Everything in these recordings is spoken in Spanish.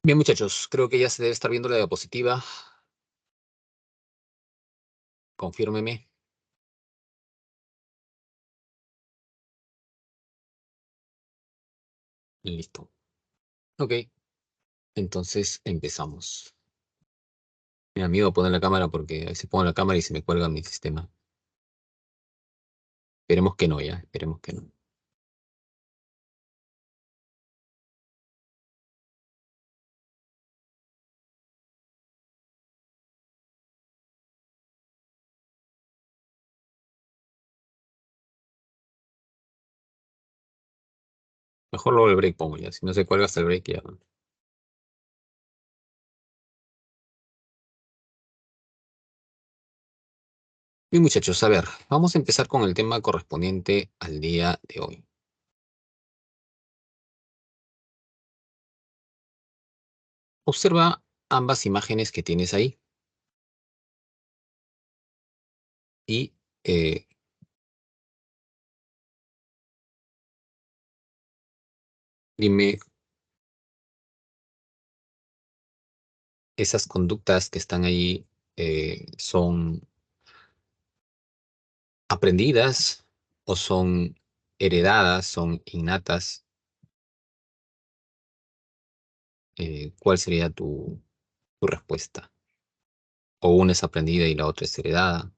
Bien, muchachos, creo que ya se debe estar viendo la diapositiva. Confírmeme. Listo. Ok, entonces empezamos. Mi amigo pone la cámara porque a veces pongo la cámara y se me cuelga mi sistema. Esperemos que no, ya, esperemos que no. Mejor luego el break pongo ya. Si no se cuelga hasta el break ya. Bien, muchachos, a ver, vamos a empezar con el tema correspondiente al día de hoy. Observa ambas imágenes que tienes ahí y dime esas conductas que están ahí son aprendidas o son heredadas, son innatas. ¿Cuál sería tu respuesta? O una es aprendida y la otra es heredada.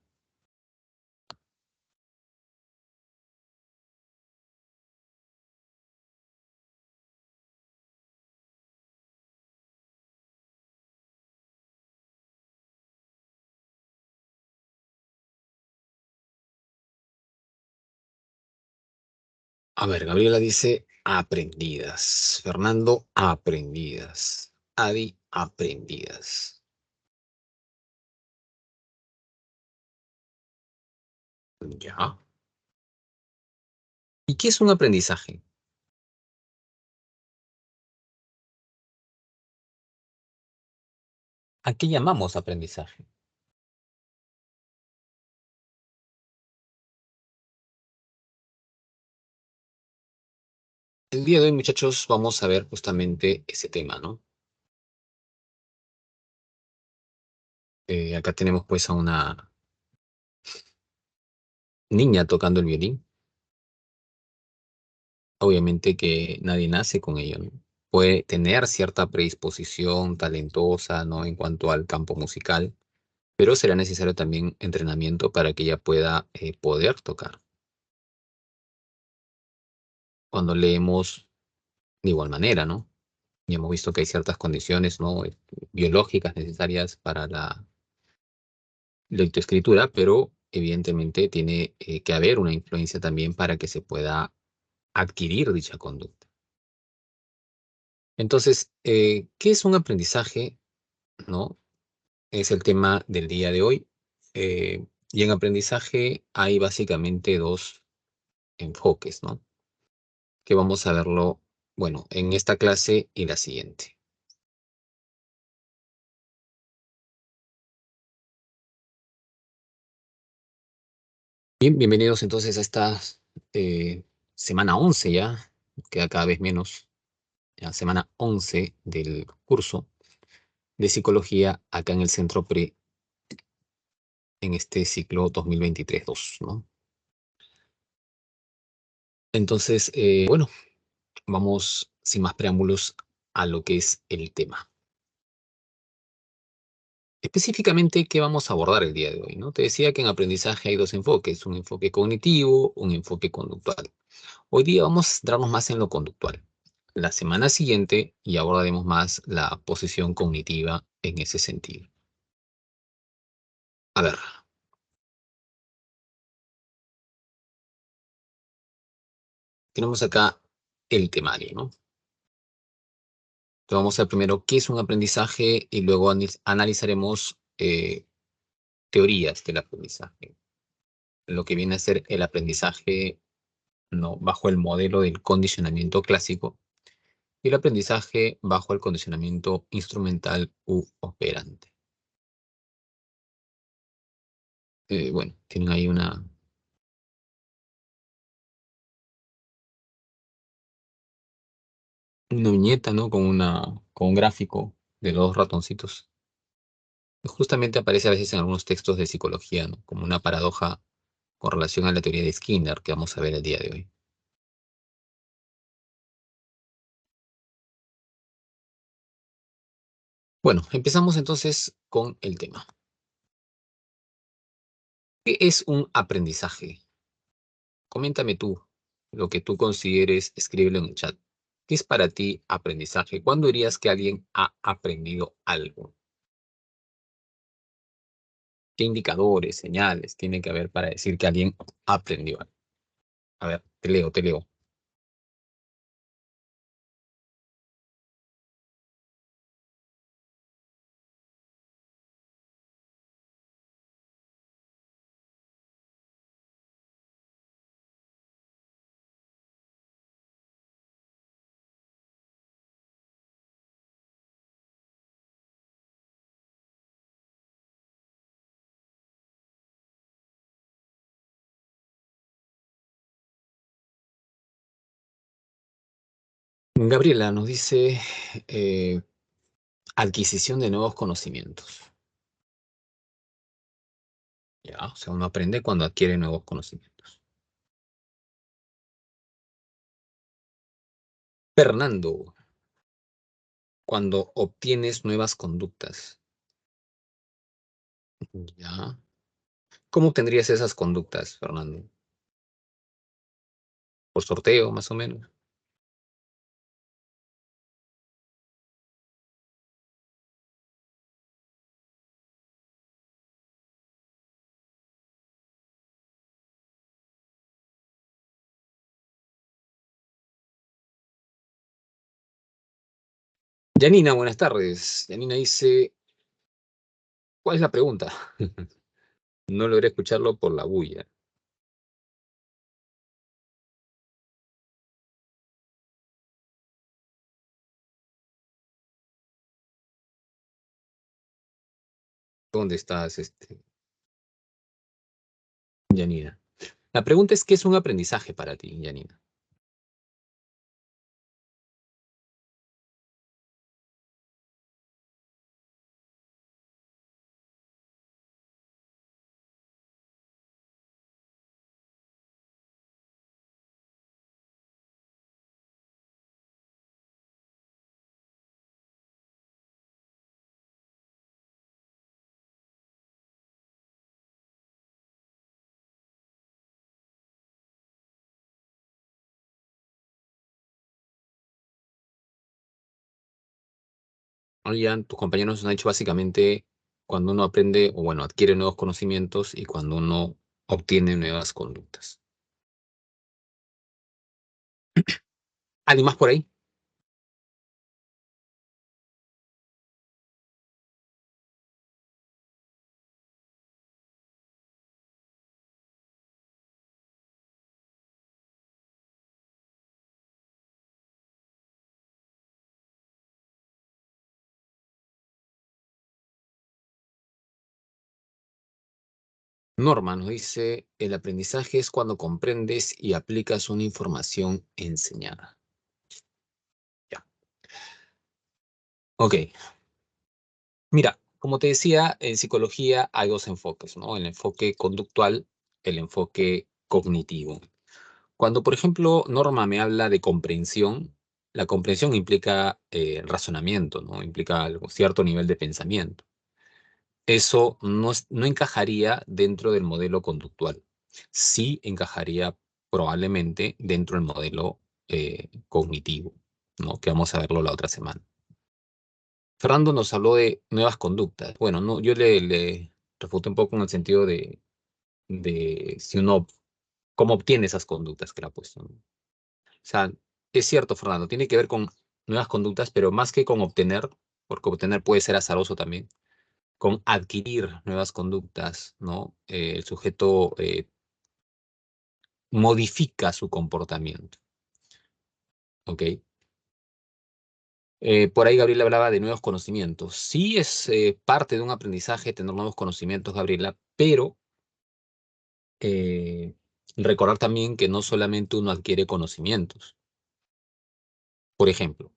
A ver, Gabriela dice aprendidas. Fernando, aprendidas. Adi, aprendidas. Ya. ¿Y qué es un aprendizaje? ¿A qué llamamos aprendizaje? El día de hoy, muchachos, vamos a ver justamente ese tema, ¿no? Acá tenemos pues a una niña tocando el violín. Obviamente que nadie nace con ello, ¿no? Puede tener cierta predisposición talentosa, ¿no? En cuanto al campo musical, pero será necesario también entrenamiento para que ella pueda poder tocar. Cuando leemos de igual manera, ¿no? Y hemos visto que hay ciertas condiciones, ¿no? Biológicas necesarias para la lectoescritura, pero evidentemente tiene que haber una influencia también para que se pueda adquirir dicha conducta. Entonces, ¿qué es un aprendizaje, no? Es el tema del día de hoy. Y en aprendizaje hay básicamente dos enfoques, ¿no? Que vamos a verlo, bueno, en esta clase y la siguiente. Bien, bienvenidos entonces a esta eh, semana 11 ya, queda cada vez menos, ya, semana 11 del curso de psicología acá en el Centro PRE en este ciclo 2023-2, ¿no? Entonces, bueno, vamos sin más preámbulos a lo que es el tema. Específicamente, ¿qué vamos a abordar el día de hoy, no? Te decía que en aprendizaje hay dos enfoques, un enfoque cognitivo, un enfoque conductual. Hoy día vamos a centrarnos más en lo conductual. La semana siguiente ya abordaremos más la posición cognitiva en ese sentido. A ver, tenemos acá el temario, ¿no? Entonces vamos a ver primero qué es un aprendizaje y luego analizaremos teorías del aprendizaje. Lo que viene a ser el aprendizaje, ¿no? Bajo el modelo del condicionamiento clásico y el aprendizaje bajo el condicionamiento instrumental u operante. Bueno, tienen ahí una viñeta, ¿no? Con un gráfico de los dos ratoncitos. Justamente aparece a veces en algunos textos de psicología, ¿no? Como una paradoja con relación a la teoría de Skinner que vamos a ver el día de hoy. Bueno, empezamos entonces con el tema. ¿Qué es un aprendizaje? Coméntame tú lo que tú consideres, escríbelo en el chat. ¿Qué es para ti aprendizaje? ¿Cuándo dirías que alguien ha aprendido algo? ¿Qué indicadores, señales tiene que haber para decir que alguien aprendió algo? A ver, te leo, te leo. Gabriela nos dice eh, adquisición de nuevos conocimientos. Ya, o sea, uno aprende cuando adquiere nuevos conocimientos. Fernando, cuando obtienes nuevas conductas. Ya. ¿Cómo obtendrías esas conductas, Fernando? ¿Por sorteo, más o menos? Yanina, buenas tardes. Yanina dice, ¿cuál es la pregunta? No logré escucharlo por la bulla. ¿Dónde estás, Yanina? La pregunta es, ¿qué es un aprendizaje para ti, Yanina? Oigan, tus compañeros nos han dicho básicamente cuando uno aprende o bueno, adquiere nuevos conocimientos y cuando uno obtiene nuevas conductas. ¿Alguien más por ahí? Norma nos dice, el aprendizaje es cuando comprendes y aplicas una información enseñada. Ya. Ok. Mira, como te decía, en psicología hay dos enfoques, ¿no? El enfoque conductual, el enfoque cognitivo. Cuando, por ejemplo, Norma me habla de comprensión, la comprensión implica razonamiento, ¿no? Implica algo, cierto nivel de pensamiento. Eso no encajaría dentro del modelo conductual. Sí encajaría probablemente dentro del modelo cognitivo, ¿no? Que vamos a verlo la otra semana. Fernando nos habló de nuevas conductas. Bueno, no, yo le refuté un poco en el sentido de si uno, cómo obtiene esas conductas que le ha puesto, ¿no? O sea, es cierto, Fernando, tiene que ver con nuevas conductas, pero más que con obtener, porque obtener puede ser azaroso también, con adquirir nuevas conductas, ¿no? El sujeto modifica su comportamiento, ¿ok? Por ahí Gabriela hablaba de nuevos conocimientos. Sí es parte de un aprendizaje tener nuevos conocimientos, Gabriela, pero eh, recordar también que no solamente uno adquiere conocimientos. Por ejemplo.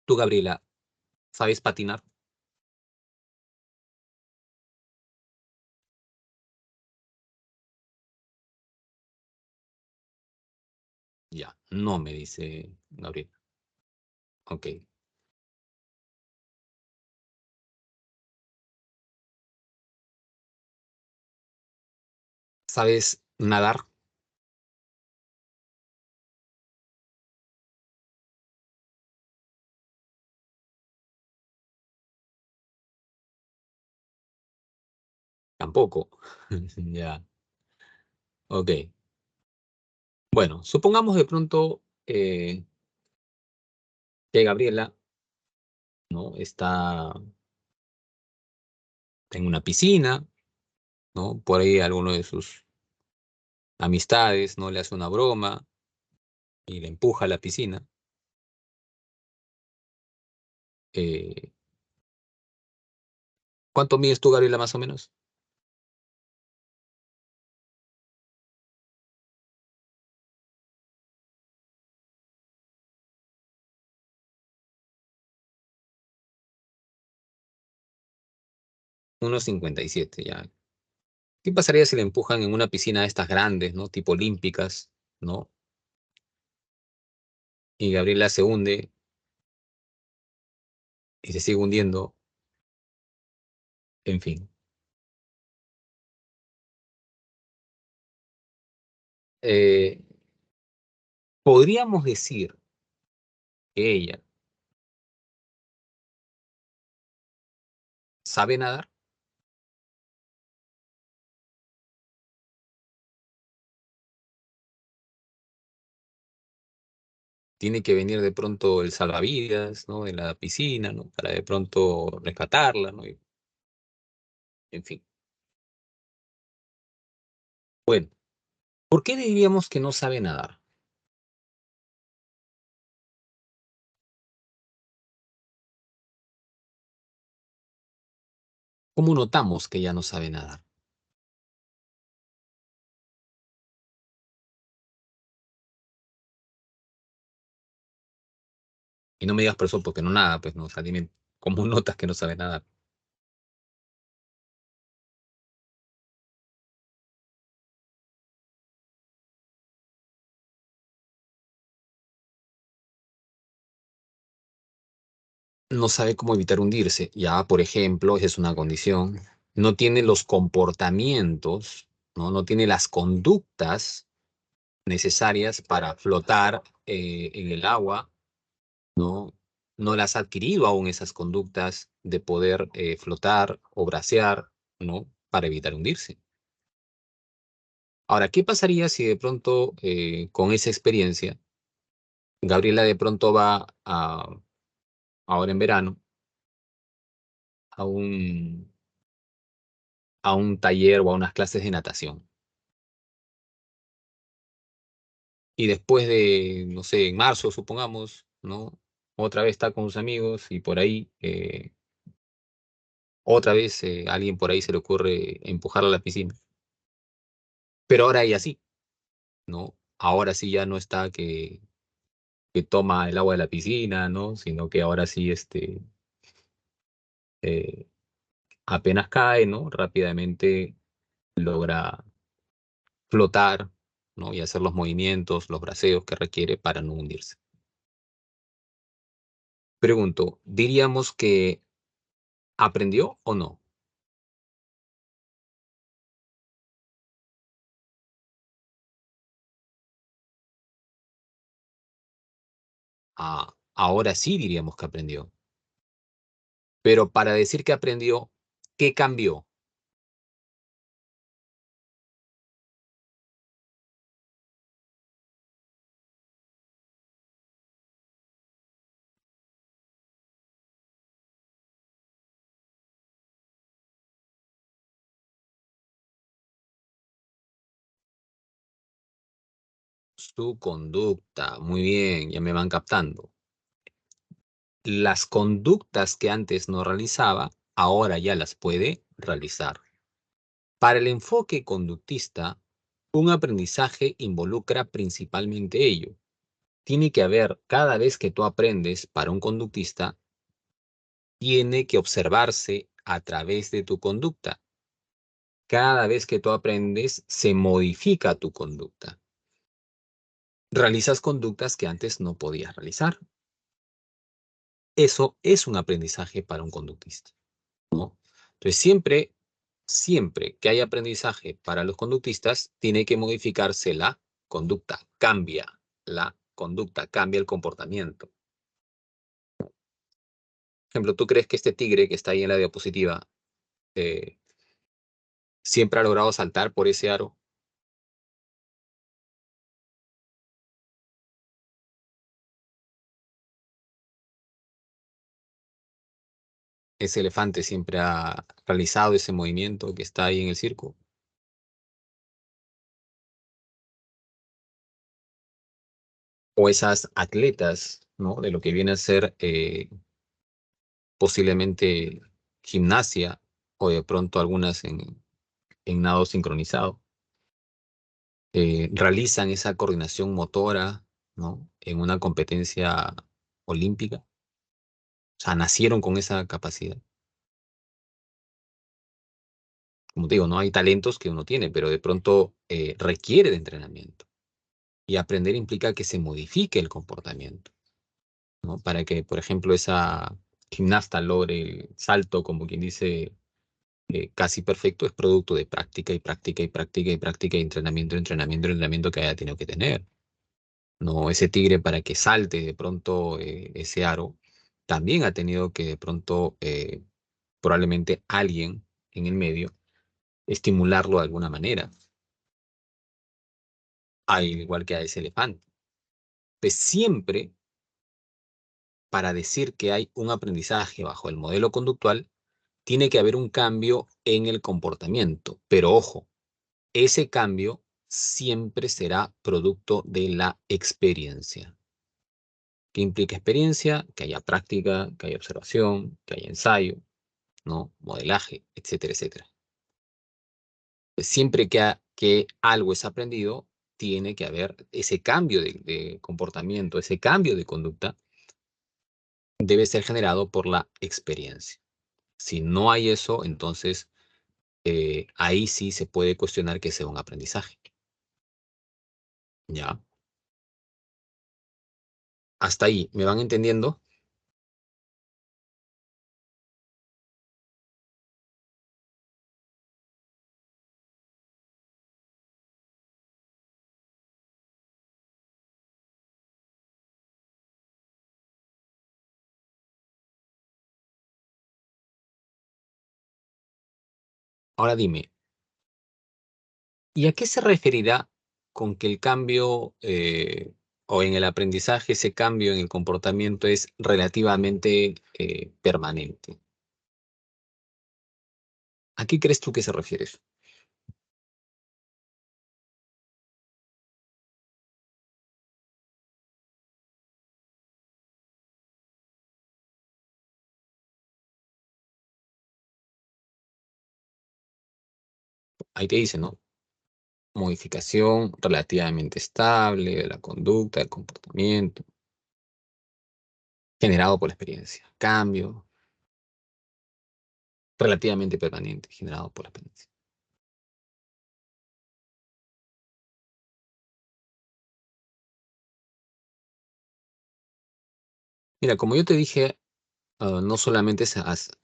Tú, Gabriela, ¿sabes patinar? Ya, no me dice Gabriela. Ok. ¿Sabes nadar? Tampoco. Ya, ok. Bueno, supongamos de pronto que Gabriela, ¿no? Está en una piscina, ¿no? Por ahí alguno de sus amistades, ¿no? Le hace una broma y le empuja a la piscina. Eh, ¿Cuánto mides tú, Gabriela, más o menos? 1,57, ya. ¿Qué pasaría si le empujan en una piscina de estas grandes, ¿no? Tipo olímpicas, ¿no? Y Gabriela se hunde y se sigue hundiendo, en fin. Eh, Podríamos decir que ella sabe nadar, tiene que venir de pronto el salvavidas, ¿no? De la piscina, ¿no? Para de pronto rescatarla, ¿no? En fin. Bueno, ¿por qué diríamos que no sabe nadar? ¿Cómo notamos que ya no sabe nadar? Y no me digas por eso porque no nada, pues no, o sea, dime cómo notas que no sabe nadar. No sabe cómo evitar hundirse. Ya, por ejemplo, esa es una condición. No tiene los comportamientos, ¿no? No tiene las conductas necesarias para flotar en el agua, ¿no? No las ha adquirido aún esas conductas de poder flotar o bracear, ¿no? Para evitar hundirse. Ahora, ¿qué pasaría si de pronto con esa experiencia Gabriela de pronto va ahora en verano a un taller o a unas clases de natación? Y después de, no sé, en marzo, supongamos, ¿no? Otra vez está con sus amigos y por ahí, otra vez a alguien por ahí se le ocurre empujarla a la piscina. Pero ahora ella sí, ¿no? Ahora sí ya no está que toma el agua de la piscina, ¿no? Sino que ahora sí, eh, apenas cae, ¿no? Rápidamente logra flotar, ¿no? Y hacer los movimientos, los braceos que requiere para no hundirse. Pregunto, ¿diríamos que aprendió o no? Ahora sí diríamos que aprendió. Pero para decir que aprendió, ¿qué cambió? Su conducta. Muy bien, ya me van captando. Las conductas que antes no realizaba, ahora ya las puede realizar. Para el enfoque conductista, un aprendizaje involucra principalmente ello. tiene que haber, cada vez que tú aprendes para un conductista, tiene que observarse a través de tu conducta. Cada vez que tú aprendes, se modifica tu conducta. Realizas conductas que antes no podías realizar. Eso es un aprendizaje para un conductista, ¿no? Entonces, siempre que hay aprendizaje para los conductistas, tiene que modificarse la conducta, cambia la conducta, cambia el comportamiento. Por ejemplo, ¿tú crees que este tigre que está ahí en la diapositiva eh, siempre ha logrado saltar por ese aro? ¿Ese elefante siempre ha realizado ese movimiento que está ahí en el circo? ¿O esas atletas, ¿no? De lo que viene a ser posiblemente gimnasia o de pronto algunas en nado sincronizado, realizan esa coordinación motora, ¿no? En una competencia olímpica. O sea, nacieron con esa capacidad. Como te digo, no hay talentos que uno tiene, pero de pronto requiere de entrenamiento. Y aprender implica que se modifique el comportamiento, ¿no? Para que, por ejemplo, esa gimnasta logre el salto, como quien dice, casi perfecto, es producto de práctica y práctica y práctica y práctica y entrenamiento, entrenamiento, entrenamiento que haya tenido que tener. No, ese tigre para que salte de pronto ese aro, también ha tenido que de pronto probablemente alguien en el medio estimularlo de alguna manera, al igual que a ese elefante. Pues siempre para decir que hay un aprendizaje bajo el modelo conductual, tiene que haber un cambio en el comportamiento. Pero ojo, ese cambio siempre será producto de la experiencia. ¿Qué implica experiencia? Que haya práctica, que haya observación, que haya ensayo, ¿no? Modelaje, etcétera, etcétera. Siempre que algo es aprendido, tiene que haber ese cambio de comportamiento, ese cambio de conducta, debe ser generado por la experiencia. Si no hay eso, entonces ahí sí se puede cuestionar que sea un aprendizaje. ¿Ya? Hasta ahí, ¿me van entendiendo? Ahora dime, ¿y a qué se referirá con que el cambio o en el aprendizaje, ese cambio en el comportamiento es relativamente permanente? ¿A qué crees tú que se refiere eso? Ahí te dice, ¿no? Modificación relativamente estable de la conducta, del comportamiento, generado por la experiencia. Cambio relativamente permanente, generado por la experiencia. Mira, como yo te dije, no solamente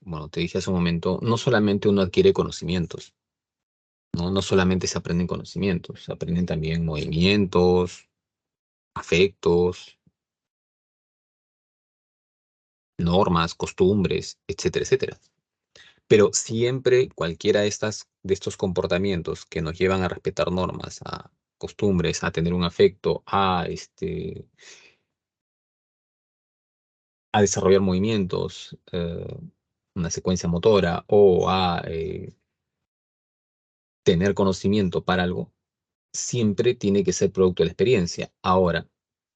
bueno, te dije hace un momento, no solamente uno adquiere conocimientos, ¿no? No solamente se aprenden conocimientos, se aprenden también movimientos, afectos, normas, costumbres, etcétera, etcétera. Pero siempre cualquiera de estos comportamientos que nos llevan a respetar normas, a costumbres, a tener un afecto, a desarrollar movimientos, una secuencia motora o a tener conocimiento para algo, siempre tiene que ser producto de la experiencia. Ahora,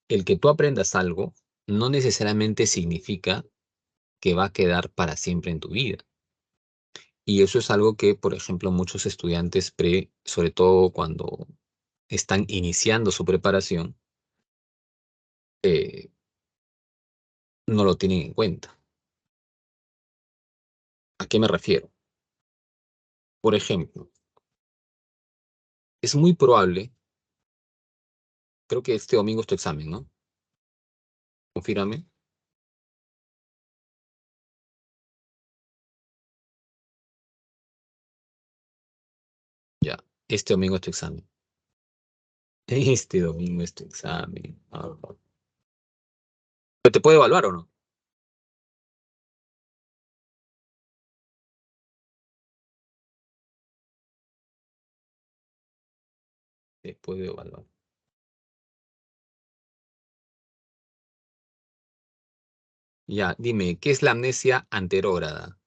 el que tú aprendas algo no necesariamente significa que va a quedar para siempre en tu vida. Y eso es algo que, por ejemplo, muchos estudiantes sobre todo cuando están iniciando su preparación, eh, no lo tienen en cuenta. ¿A qué me refiero? Por ejemplo, es muy probable, creo que este domingo es tu examen, ¿no? Confírame. Ya, este domingo es tu examen. Este domingo es tu examen. ¿Pero te puede evaluar o no? Te puede evaluar. Ya, dime, ¿qué es la amnesia anterógrada?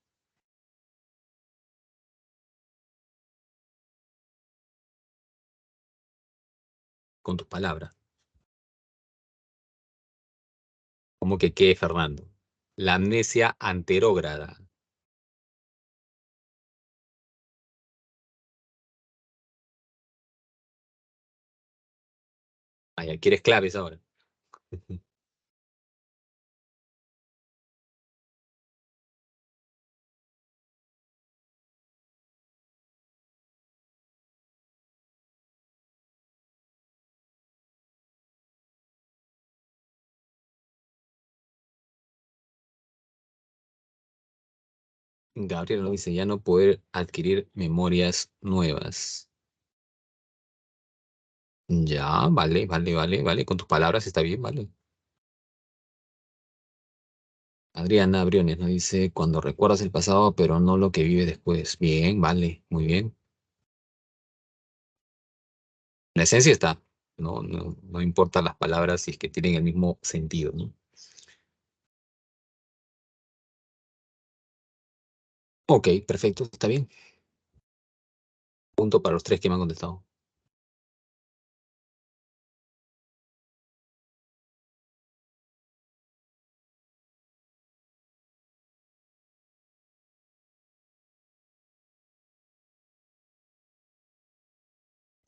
Con tus palabras. ¿Cómo que qué, Fernando? La amnesia anterógrada. Ah, ya, ¿quieres claves ahora? Gabriel lo dice, ya no poder adquirir memorias nuevas. Ya, vale, vale, vale, vale. Con tus palabras está bien, vale. Adriana Briones nos dice, cuando recuerdas el pasado, pero no lo que vives después. Bien, vale, muy bien. La esencia está. No, no, no importa las palabras si es que tienen el mismo sentido, ¿no? Ok, perfecto, está bien. Punto para los tres que me han contestado.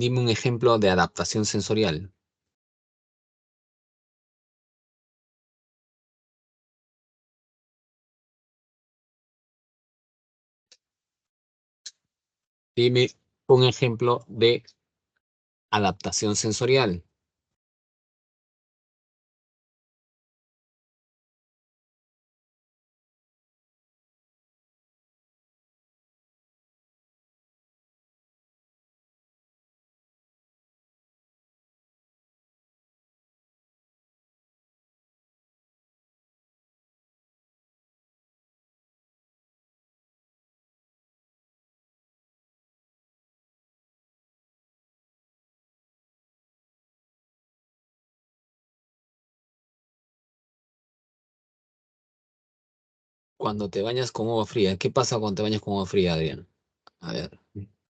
Dime un ejemplo de adaptación sensorial. Dime un ejemplo de adaptación sensorial. Cuando te bañas con agua fría. ¿Qué pasa cuando te bañas con agua fría, Adrián? A ver,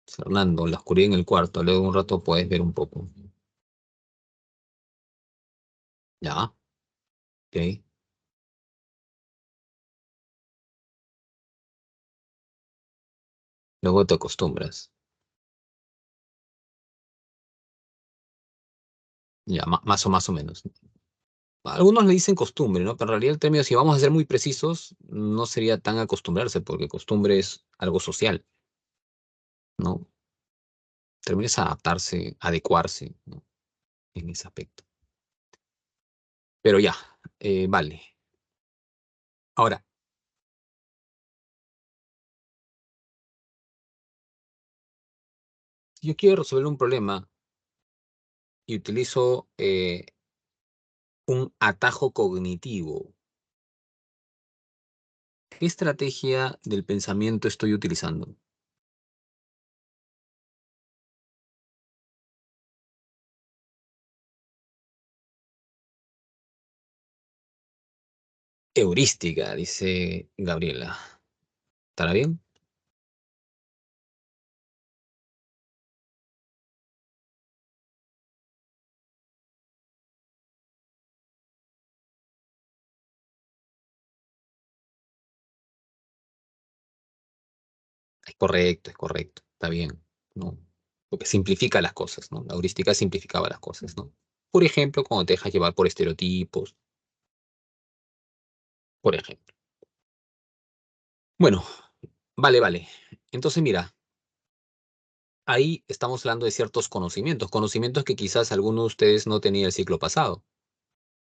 Fernando, la oscuridad en el cuarto. Luego de un rato puedes ver un poco. Ya, ok. Luego te acostumbras. Ya, más o menos. Algunos le dicen costumbre, ¿no? Pero en realidad el término, si vamos a ser muy precisos, no sería tan acostumbrarse, porque costumbre es algo social, ¿no? Término es adaptarse, adecuarse, ¿no? En ese aspecto. Pero ya, vale. Ahora, si yo quiero resolver un problema y utilizo un atajo cognitivo, ¿qué estrategia del pensamiento estoy utilizando? Heurística, dice Gabriela. ¿Estará bien? Es correcto, está bien, ¿no? Porque simplifica las cosas, ¿no? La heurística simplificaba las cosas, ¿no? Por ejemplo, cuando te dejas llevar por estereotipos, por ejemplo. Bueno, vale. Entonces, mira, ahí estamos hablando de ciertos conocimientos, conocimientos que quizás alguno de ustedes no tenía el ciclo pasado,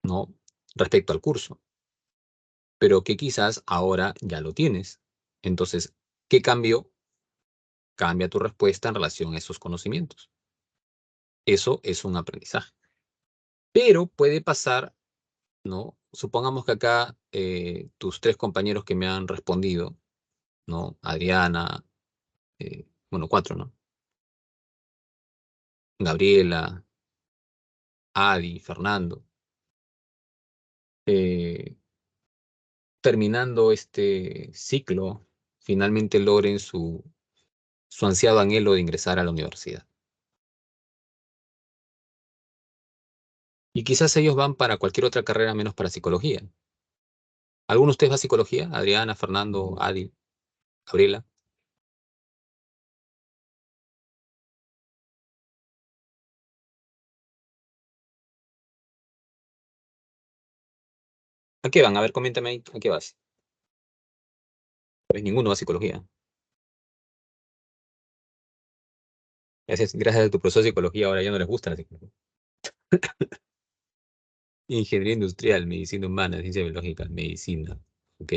¿no? Respecto al curso, pero que quizás ahora ya lo tienes. Entonces, ¿qué cambió? Cambia tu respuesta en relación a esos conocimientos. Eso es un aprendizaje. Pero puede pasar, ¿no? Supongamos que acá tus tres compañeros que me han respondido, ¿no? Adriana, bueno, cuatro, ¿no? Gabriela, Adi, Fernando, eh, terminando este ciclo, finalmente logren su ansiado anhelo de ingresar a la universidad. Y quizás ellos van para cualquier otra carrera menos para psicología. ¿Alguno de ustedes va a psicología? Adriana, Fernando, Adi, Gabriela. ¿A qué van? A ver, coméntame ahí, ¿a qué vas? Pues ninguno va a psicología. Gracias a tu profesor de psicología ahora ya no les gusta la psicología. Ingeniería industrial, medicina humana, ciencia biológica, medicina. Ok,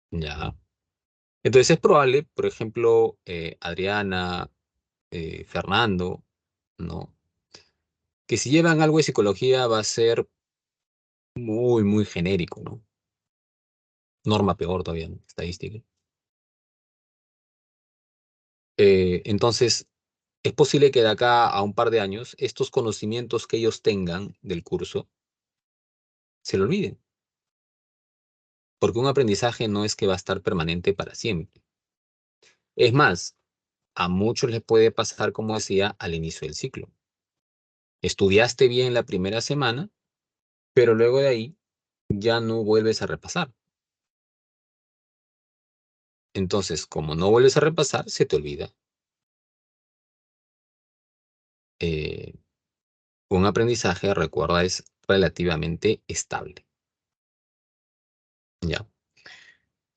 ya. Entonces es probable, por ejemplo, Adriana, Fernando, ¿no? Que si llevan algo de psicología va a ser muy genérico, ¿no? Norma peor todavía, ¿no? Estadística. Entonces, es posible que de acá a un par de años, estos conocimientos que ellos tengan del curso se lo olviden, porque un aprendizaje no es que va a estar permanente para siempre. Es más, a muchos les puede pasar, como decía, al inicio del ciclo. Estudiaste bien la primera semana, pero luego de ahí ya no vuelves a repasar. Entonces, como no vuelves a repasar, se te olvida. Eh, un aprendizaje, recuerda, es relativamente estable. ¿Ya?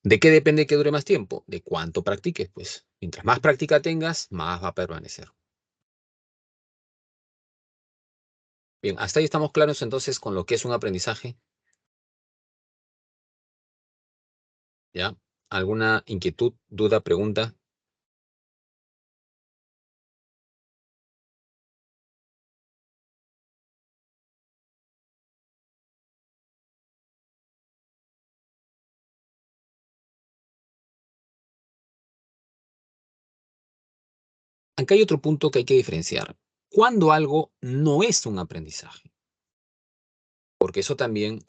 ¿De qué depende que dure más tiempo? De cuánto practiques, pues. Mientras más práctica tengas, más va a permanecer. Bien, hasta ahí estamos claros entonces con lo que es un aprendizaje. ¿Ya? ¿Alguna inquietud, duda, pregunta? Acá hay otro punto que hay que diferenciar. ¿Cuándo algo no es un aprendizaje? Porque eso también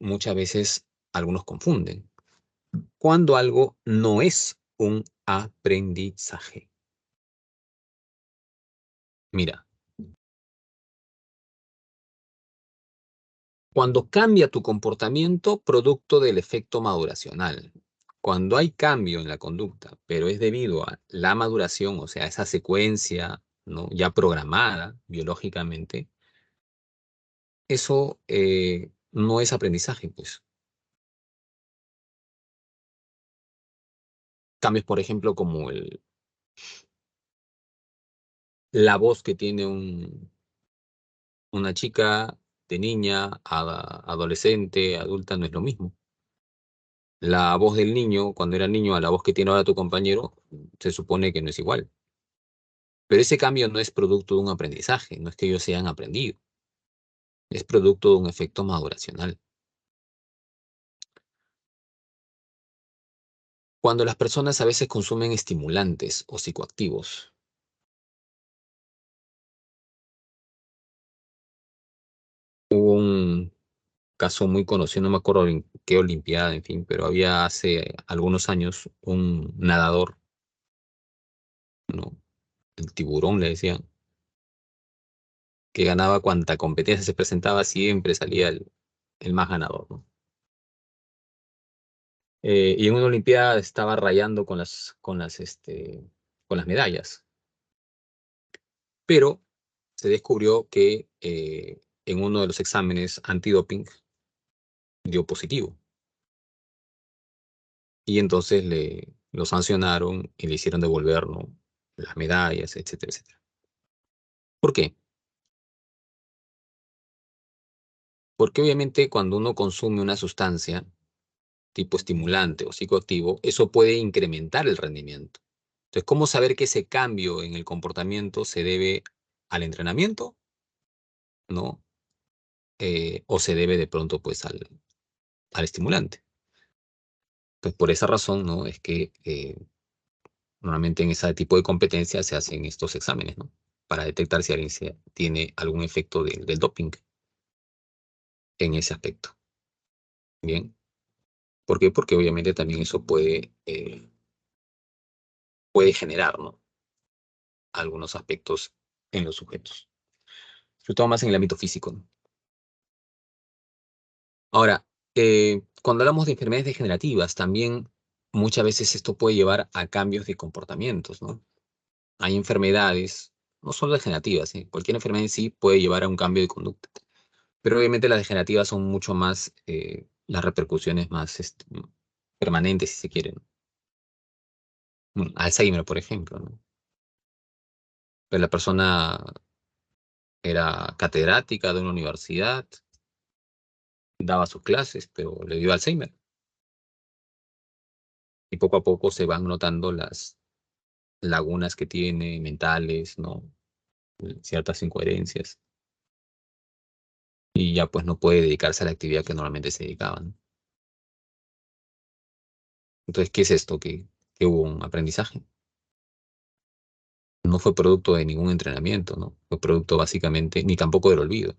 muchas veces algunos confunden. ¿Cuándo algo no es un aprendizaje? Mira, cuando cambia tu comportamiento producto del efecto maduracional. Cuando hay cambio en la conducta, pero es debido a la maduración, o sea, esa secuencia, ¿no? Ya programada biológicamente, eso no es aprendizaje, pues. Cambios, por ejemplo, como la voz que tiene una chica de niña a adolescente, adulta, no es lo mismo. La voz del niño, cuando era niño, a la voz que tiene ahora tu compañero, se supone que no es igual. Pero ese cambio no es producto de un aprendizaje, no es que ellos se hayan aprendido, es producto de un efecto maduracional. Cuando las personas a veces consumen estimulantes o psicoactivos, hubo un caso muy conocido, no me acuerdo en qué olimpiada, en fin, pero había hace algunos años un nadador, ¿no? El tiburón le decían, que ganaba cuanta competencia se presentaba, siempre salía el más ganador, ¿no? Y en una olimpiada estaba rayando con las medallas, pero se descubrió que en uno de los exámenes antidoping dio positivo. Y entonces lo sancionaron y le hicieron devolver, ¿no?, las medallas, etcétera, etcétera. ¿Por qué? Porque obviamente cuando uno consume una sustancia tipo estimulante o psicoactivo, eso puede incrementar el rendimiento. Entonces, ¿cómo saber que ese cambio en el comportamiento se debe al entrenamiento, ¿no? O se debe de pronto pues al estimulante. Pues por esa razón, ¿no? Es que normalmente en ese tipo de competencias se hacen estos exámenes, ¿no? Para detectar si alguien tiene algún efecto del doping en ese aspecto. Bien. ¿Por qué? Porque obviamente también eso puede generar, ¿no?, algunos aspectos en los sujetos. Sobre todo más en el ámbito físico, ¿no? Ahora, cuando hablamos de enfermedades degenerativas, también muchas veces esto puede llevar a cambios de comportamientos, ¿no? Hay enfermedades, no solo degenerativas, ¿sí? Cualquier enfermedad en sí puede llevar a un cambio de conducta. Pero obviamente las degenerativas son mucho más, las repercusiones más permanentes, si se quieren. Alzheimer, por ejemplo, ¿no? Pues la persona era catedrática de una universidad, daba sus clases, pero le dio Alzheimer. Y poco a poco se van notando las lagunas que tiene mentales, ¿no? Ciertas incoherencias. Y ya pues no puede dedicarse a la actividad que normalmente se dedicaba, ¿no? Entonces, ¿qué es esto? Que hubo un aprendizaje. No fue producto de ningún entrenamiento, ¿no? Fue producto básicamente, ni tampoco del olvido.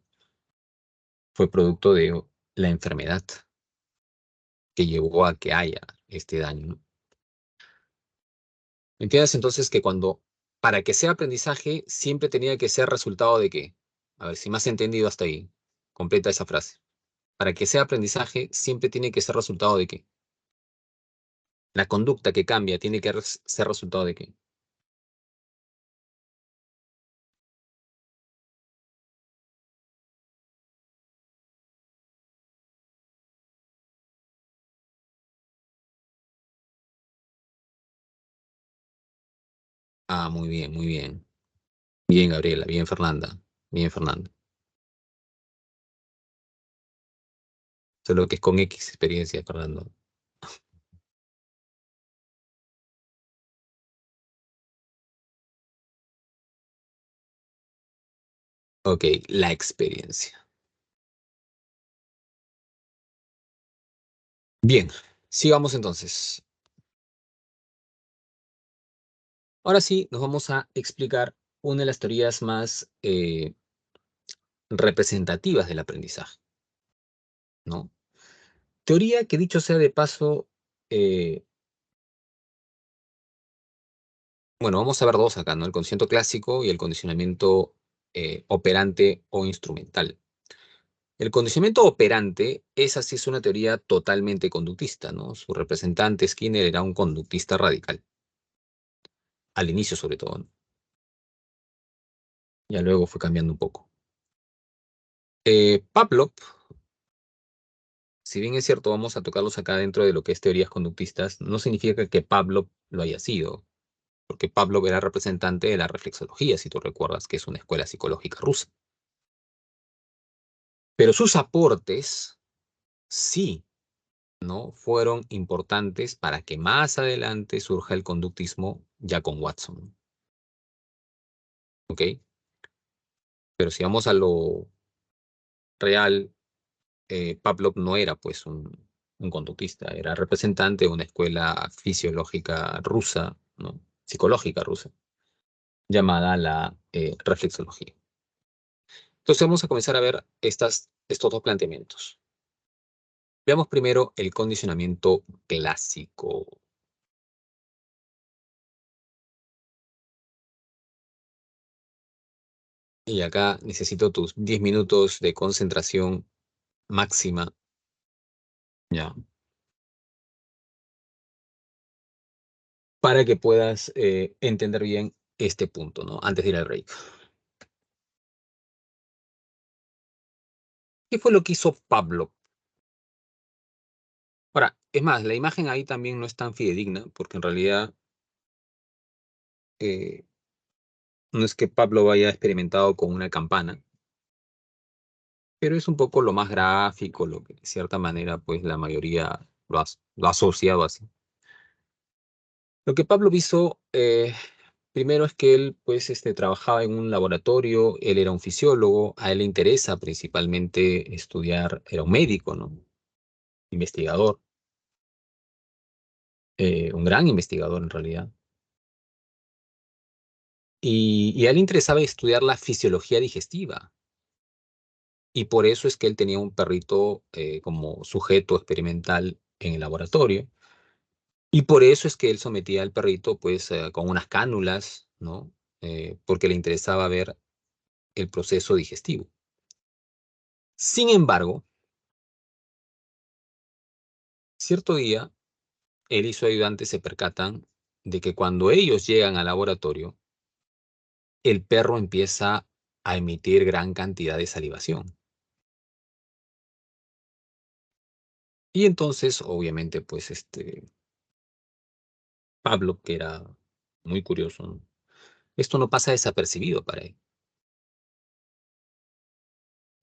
Fue producto de la enfermedad que llevó a que haya este daño, ¿no? ¿Entiendes entonces que para que sea aprendizaje, siempre tenía que ser resultado de qué? A ver, si me has entendido hasta ahí, completa esa frase. Para que sea aprendizaje, siempre tiene que ser resultado de qué. La conducta que cambia tiene que ser resultado de qué. Ah, muy bien, muy bien. Bien, Gabriela, bien, Fernanda. Bien, Fernanda. Solo que es con X experiencia, Fernando. Ok, la experiencia. Bien, sigamos entonces. Ahora sí, nos vamos a explicar una de las teorías más representativas del aprendizaje, ¿no? Teoría que, dicho sea de paso, eh, bueno, vamos a ver dos acá, ¿no? El condicionamiento clásico y el condicionamiento operante o instrumental. El condicionamiento operante, esa sí es una teoría totalmente conductista, ¿no? Su representante, Skinner, era un conductista radical, al inicio sobre todo, ¿no? Ya luego fue cambiando un poco. Pavlov, si bien es cierto, vamos a tocarlos acá dentro de lo que es teorías conductistas, no significa que Pavlov lo haya sido, porque Pavlov era representante de la reflexología, si tú recuerdas, que es una escuela psicológica rusa. Pero sus aportes sí, ¿no?, fueron importantes para que más adelante surja el conductismo ya con Watson, ¿ok? Pero si vamos a lo real, Pavlov no era pues un conductista, era representante de una escuela fisiológica rusa, ¿no?, psicológica rusa, llamada la reflexología. Entonces vamos a comenzar a ver estos dos planteamientos. Veamos primero el condicionamiento clásico. Y acá necesito tus 10 minutos de concentración máxima, ya, para que puedas entender bien este punto, ¿no? Antes de ir al break. ¿Qué fue lo que hizo Pablo? Ahora, es más, la imagen ahí también no es tan fidedigna, porque en realidad eh, no es que Pablo haya experimentado con una campana, pero es un poco lo más gráfico, lo que de cierta manera, pues la mayoría lo ha asociado así. Lo que Pablo hizo, primero es que él, pues, trabajaba en un laboratorio, él era un fisiólogo, a él le interesa principalmente estudiar, era un médico, ¿no? Investigador, un gran investigador en realidad. Y a él le interesaba estudiar la fisiología digestiva. Y por eso es que él tenía un perrito como sujeto experimental en el laboratorio. Y por eso es que él sometía al perrito, pues, con unas cánulas, ¿no? Porque le interesaba ver el proceso digestivo. Sin embargo, cierto día, él y su ayudante se percatan de que cuando ellos llegan al laboratorio, el perro empieza a emitir gran cantidad de salivación. Y entonces, obviamente, pues, Pablo, que era muy curioso, ¿no? Esto no pasa desapercibido para él.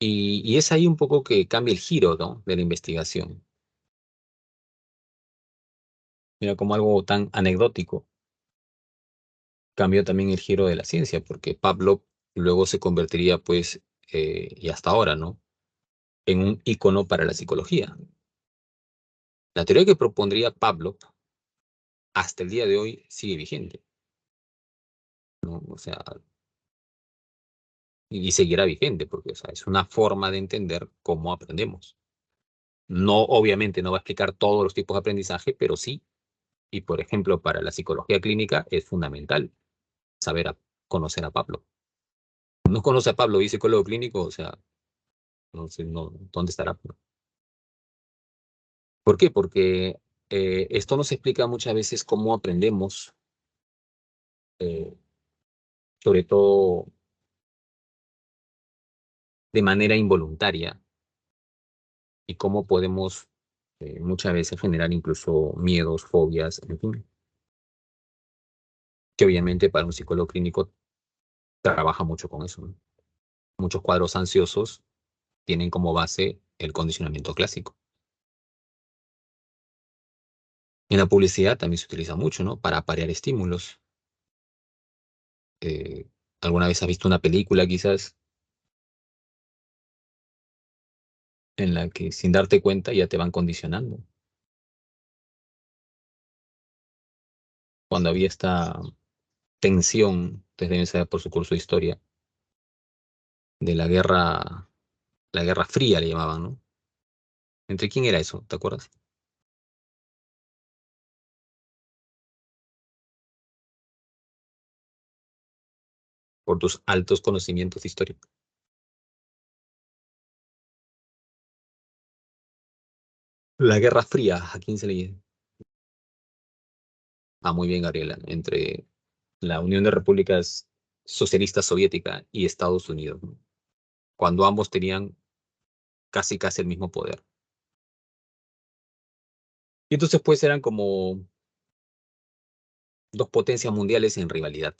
Y es ahí un poco que cambia el giro, ¿no? De la investigación. Mira, como algo tan anecdótico, cambió también el giro de la ciencia, porque Pablo luego se convertiría, pues, y hasta ahora, ¿no? En un ícono para la psicología. La teoría que propondría Pablo hasta el día de hoy sigue vigente, ¿no? O sea, y seguirá vigente, porque, o sea, es una forma de entender cómo aprendemos. No, obviamente, no va a explicar todos los tipos de aprendizaje, pero sí. Y, por ejemplo, para la psicología clínica es fundamental saber conocer a Pablo. No conoce a Pablo y psicólogo clínico, o sea, no sé, no, ¿dónde estará? ¿Por qué? Porque esto nos explica muchas veces cómo aprendemos, eh, sobre todo de manera involuntaria, y cómo podemos muchas veces generar incluso miedos, fobias, en fin, que obviamente para un psicólogo clínico trabaja mucho con eso, ¿no? Muchos cuadros ansiosos tienen como base el condicionamiento clásico. En la publicidad también se utiliza mucho, ¿no? Para aparear estímulos. Eh, ¿Alguna vez has visto una película quizás en la que sin darte cuenta ya te van condicionando? Cuando había esta tensión, ustedes deben saber por su curso de historia, de la Guerra Fría le llamaban, ¿no? ¿Entre quién era eso? ¿Te acuerdas? Por tus altos conocimientos de historia. La Guerra Fría, ¿a quién se le... Ah, muy bien, Gabriela, entre la Unión de Repúblicas Socialistas Soviética y Estados Unidos, ¿no? Cuando ambos tenían casi el mismo poder. Y entonces pues eran como dos potencias mundiales en rivalidad.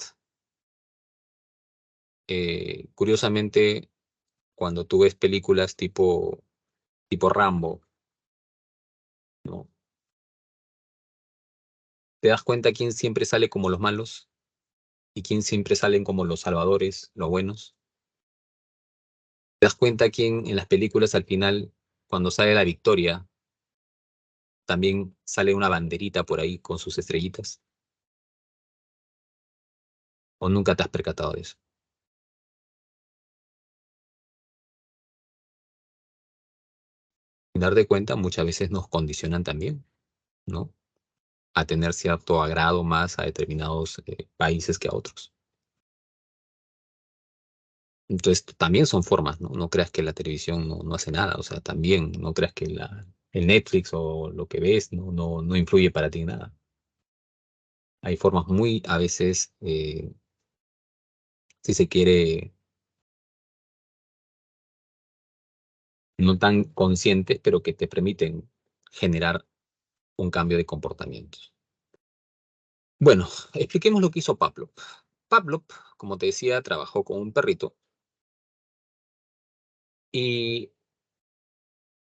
Curiosamente, cuando tú ves películas tipo Rambo, ¿no? ¿Te das cuenta quién siempre sale como los malos y quién siempre salen como los salvadores, los buenos? ¿Te das cuenta quién en las películas al final, cuando sale la victoria, también sale una banderita por ahí con sus estrellitas? ¿O nunca te has percatado de eso? Sin darte cuenta, muchas veces nos condicionan también, ¿no? A tener cierto agrado más a determinados países que a otros. Entonces, también son formas, ¿no? No creas que la televisión no hace nada, o sea, también no creas que el Netflix o lo que ves no influye para ti en nada. Hay formas muy, a veces, si se quiere, no tan conscientes, pero que te permiten generar un cambio de comportamientos. Bueno, expliquemos lo que hizo Pavlov. Pavlov, como te decía, trabajó con un perrito y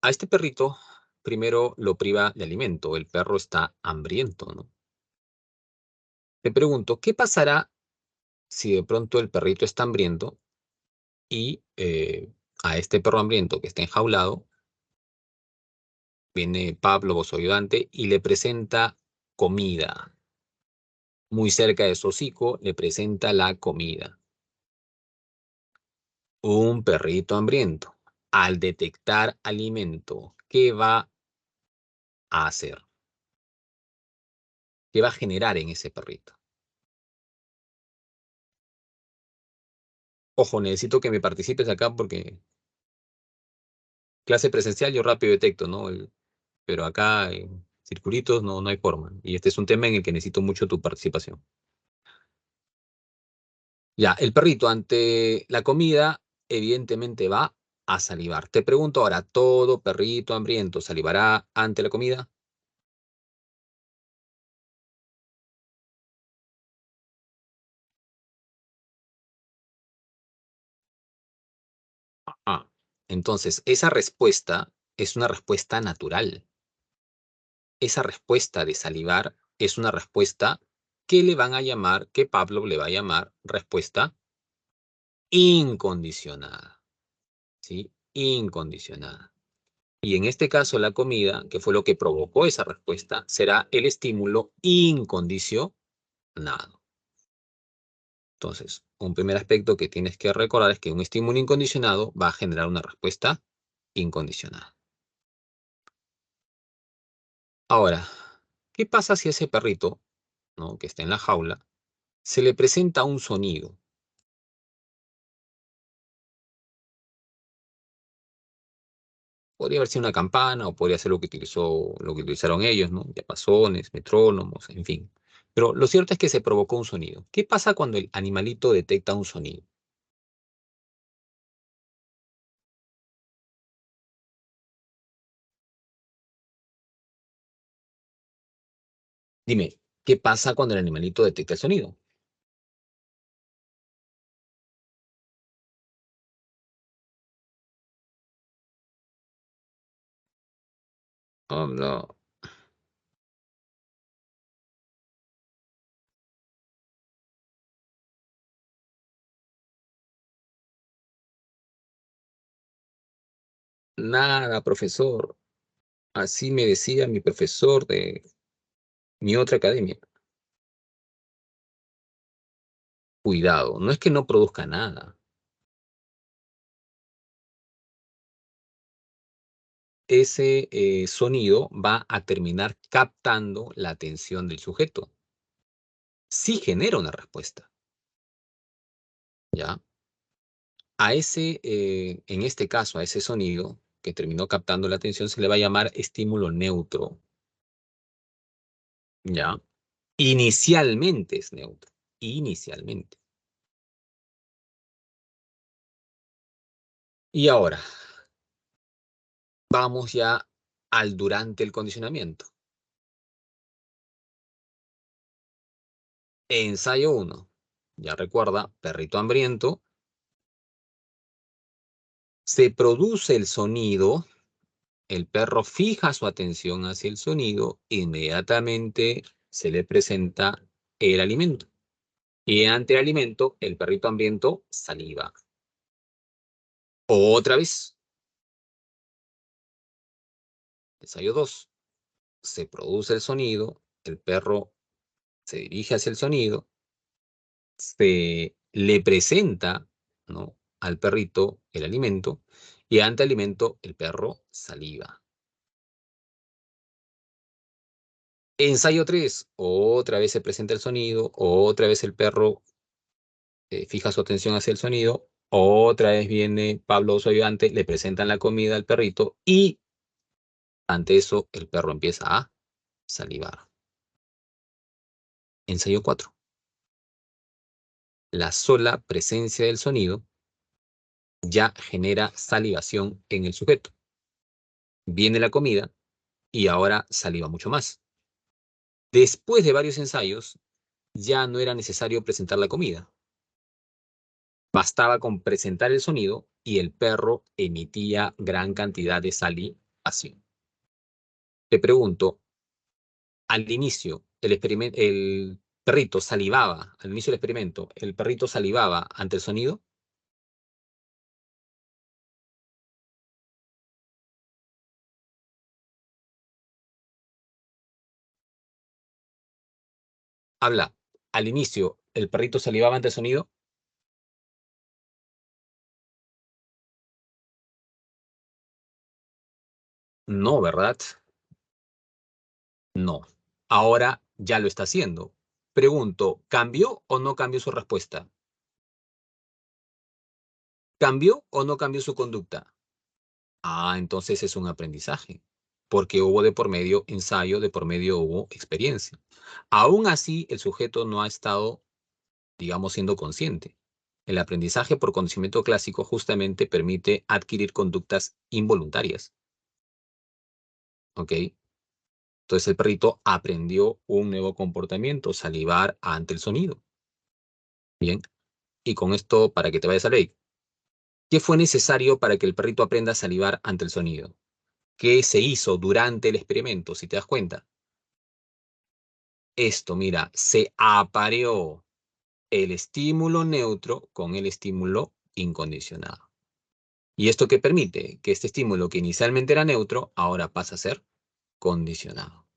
a este perrito primero lo priva de alimento. El perro está hambriento, ¿no? Te pregunto, ¿qué pasará si de pronto el perrito está hambriento y a este perro hambriento que está enjaulado viene Pavlov, su ayudante, y le presenta comida? Muy cerca de su hocico le presenta la comida. Un perrito hambriento, al detectar alimento, ¿qué va a hacer? ¿Qué va a generar en ese perrito? Ojo, necesito que me participes acá porque clase presencial yo rápido detecto, ¿no? Pero acá en circulitos no hay forma. Y este es un tema en el que necesito mucho tu participación. Ya, el perrito ante la comida evidentemente va a salivar. Te pregunto ahora, ¿todo perrito hambriento salivará ante la comida? Ah, entonces esa respuesta es una respuesta natural. Esa respuesta de salivar es una respuesta que le van a llamar, que Pablo le va a llamar respuesta incondicionada, ¿sí? Incondicionada. Y en este caso la comida, que fue lo que provocó esa respuesta, será el estímulo incondicionado. Entonces, un primer aspecto que tienes que recordar es que un estímulo incondicionado va a generar una respuesta incondicionada. Ahora, ¿qué pasa si a ese perrito, ¿no?, que está en la jaula, se le presenta un sonido? Podría haber sido una campana o podría ser lo que utilizaron ellos, ¿no? Diapasones, metrónomos, en fin. Pero lo cierto es que se provocó un sonido. ¿Qué pasa cuando el animalito detecta un sonido? Dime, ¿qué pasa cuando el animalito detecta el sonido? Oh, no, nada, profesor. Así me decía mi profesor de mi otra academia. Cuidado, no es que no produzca nada. Ese sonido va a terminar captando la atención del sujeto. Sí genera una respuesta, ¿ya? En este caso, a ese sonido que terminó captando la atención se le va a llamar estímulo neutro, ¿ya? Inicialmente es neutro, inicialmente. Y ahora, vamos ya al durante el condicionamiento. Ensayo uno. Ya recuerda, perrito hambriento, se produce el sonido, el perro fija su atención hacia el sonido, inmediatamente se le presenta el alimento. Y ante el alimento, el perrito hambriento saliva. Otra vez, ensayo 2. Se produce el sonido, el perro se dirige hacia el sonido, se le presenta, ¿no?, al perrito el alimento, y ante el alimento el perro saliva. Ensayo 3. Otra vez se presenta el sonido, otra vez el perro fija su atención hacia el sonido, otra vez viene Pablo, su ayudante, le presentan la comida al perrito y ante eso el perro empieza a salivar. Ensayo 4. La sola presencia del sonido ya genera salivación en el sujeto. Viene la comida y ahora saliva mucho más. Después de varios ensayos, ya no era necesario presentar la comida. Bastaba con presentar el sonido y el perro emitía gran cantidad de salivación. Te pregunto, al inicio, el perrito salivaba, al inicio del experimento, ¿el perrito salivaba ante el sonido? Habla, al inicio, ¿el perrito salivaba ante el sonido? No, ¿verdad? No. Ahora ya lo está haciendo. Pregunto, ¿cambió o no cambió su respuesta? ¿Cambió o no cambió su conducta? Ah, entonces es un aprendizaje, porque hubo de por medio ensayo, de por medio hubo experiencia. Aún así, el sujeto no ha estado, digamos, siendo consciente. El aprendizaje por conocimiento clásico justamente permite adquirir conductas involuntarias, ¿ok? Entonces el perrito aprendió un nuevo comportamiento, salivar ante el sonido. Bien, y con esto, para que te vayas a ley, ¿qué fue necesario para que el perrito aprenda a salivar ante el sonido? ¿Qué se hizo durante el experimento, si te das cuenta? Esto, mira, se apareó el estímulo neutro con el estímulo incondicionado. ¿Y esto qué permite? Que este estímulo que inicialmente era neutro, ahora pasa a ser condicionado.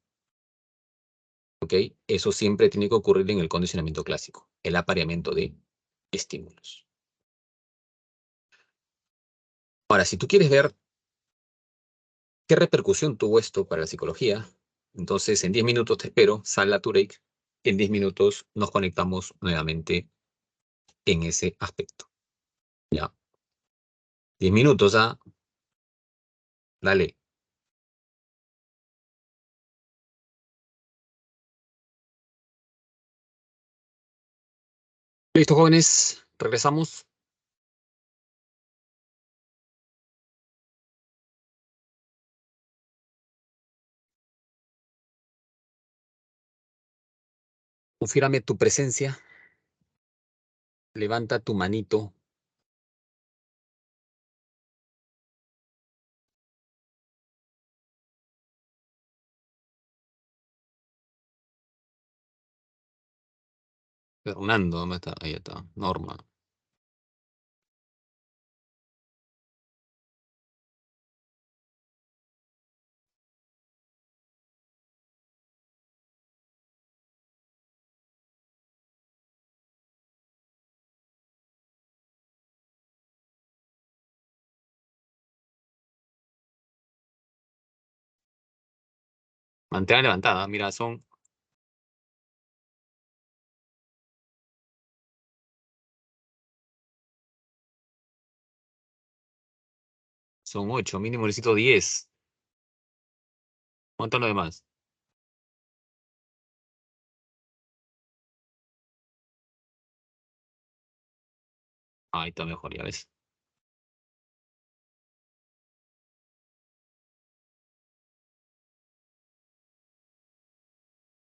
¿Ok? Eso siempre tiene que ocurrir en el condicionamiento clásico, el apareamiento de estímulos. Ahora, si tú quieres ver qué repercusión tuvo esto para la psicología, entonces en 10 minutos te espero, sal a tu break. En 10 minutos nos conectamos nuevamente en ese aspecto. ¿Ya? 10 minutos, ¿ah? Dale. Listo, jóvenes, regresamos. Confírame tu presencia. Levanta tu manito. Fernando, ¿dónde está? Ahí está. Norma. Manténla levantada. Mira, son 8. Mínimo necesito 10. ¿Cuánto es lo demás? Ahí está mejor, ya ves.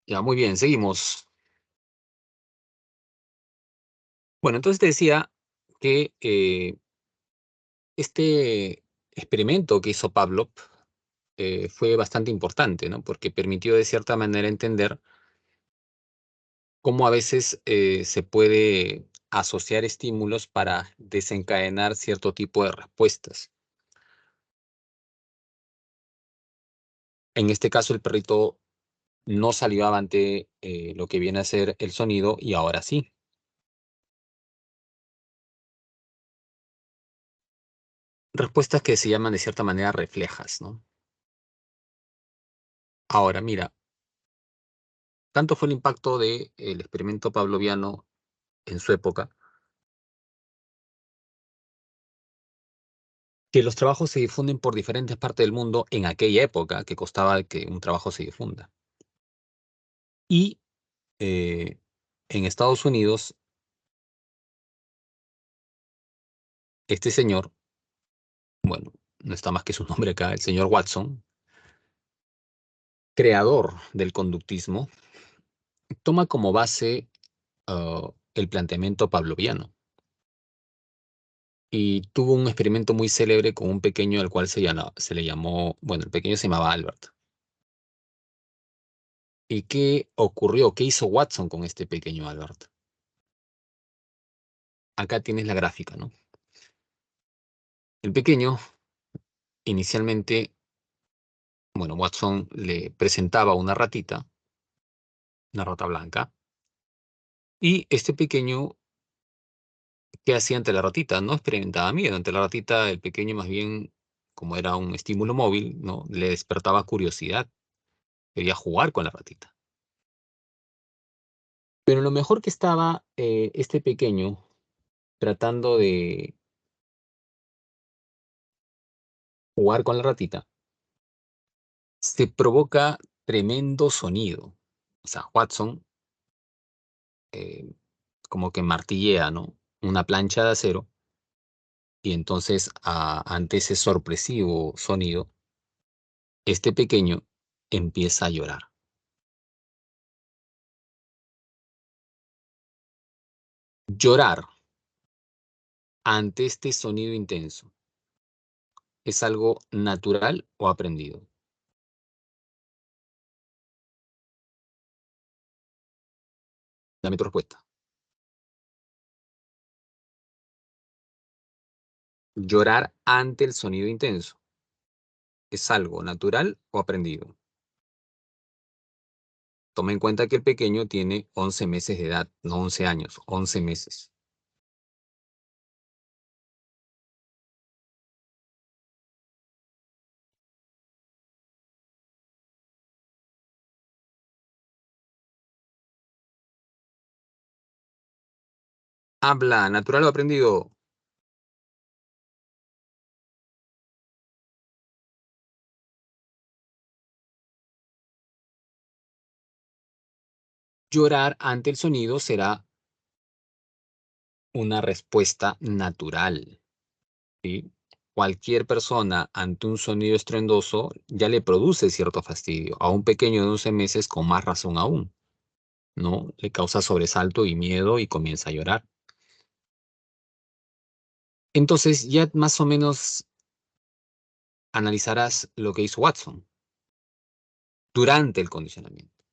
Ya, muy bien, seguimos. Bueno, entonces te decía que este experimento que hizo Pavlov fue bastante importante, ¿no? Porque permitió de cierta manera entender cómo a veces se puede asociar estímulos para desencadenar cierto tipo de respuestas. En este caso, el perrito no salivaba ante lo que viene a ser el sonido y ahora sí. Respuestas que se llaman de cierta manera reflejas, ¿no? Ahora, mira, tanto fue el impacto del experimento pavloviano en su época, que los trabajos se difunden por diferentes partes del mundo en aquella época, que costaba que un trabajo se difunda. Y eh, en Estados Unidos Este señor, bueno, no está más que su nombre acá, el señor Watson, creador del conductismo, toma como base el planteamiento pavloviano y tuvo un experimento muy célebre con un pequeño al cual se le llamó, bueno, el pequeño se llamaba Albert. ¿Y qué ocurrió? ¿Qué hizo Watson con este pequeño Albert? Acá tienes la gráfica, ¿no? El pequeño, inicialmente, bueno, Watson le presentaba una rata blanca, y este pequeño, ¿qué hacía ante la ratita? No experimentaba miedo. Ante la ratita, el pequeño más bien, como era un estímulo móvil, ¿no? Le despertaba curiosidad, quería jugar con la ratita. Pero lo mejor que estaba este pequeño tratando de jugar con la ratita, se provoca tremendo sonido. O sea, Watson eh, como que martillea, ¿no? Una plancha de acero, y entonces ante ese sorpresivo sonido, este pequeño empieza a llorar. Llorar ante este sonido intenso, ¿es algo natural o aprendido? Dame tu respuesta. Llorar ante el sonido intenso, ¿es algo natural o aprendido? Toma en cuenta que el pequeño tiene 11 meses de edad, no 11 años, 11 meses. Habla, natural o aprendido. Llorar ante el sonido será una respuesta natural, ¿sí? Cualquier persona ante un sonido estruendoso ya le produce cierto fastidio. A un pequeño de 11 meses con más razón aún, ¿no? Le causa sobresalto y miedo y comienza a llorar. Entonces ya más o menos analizarás lo que hizo Watson durante el condicionamiento.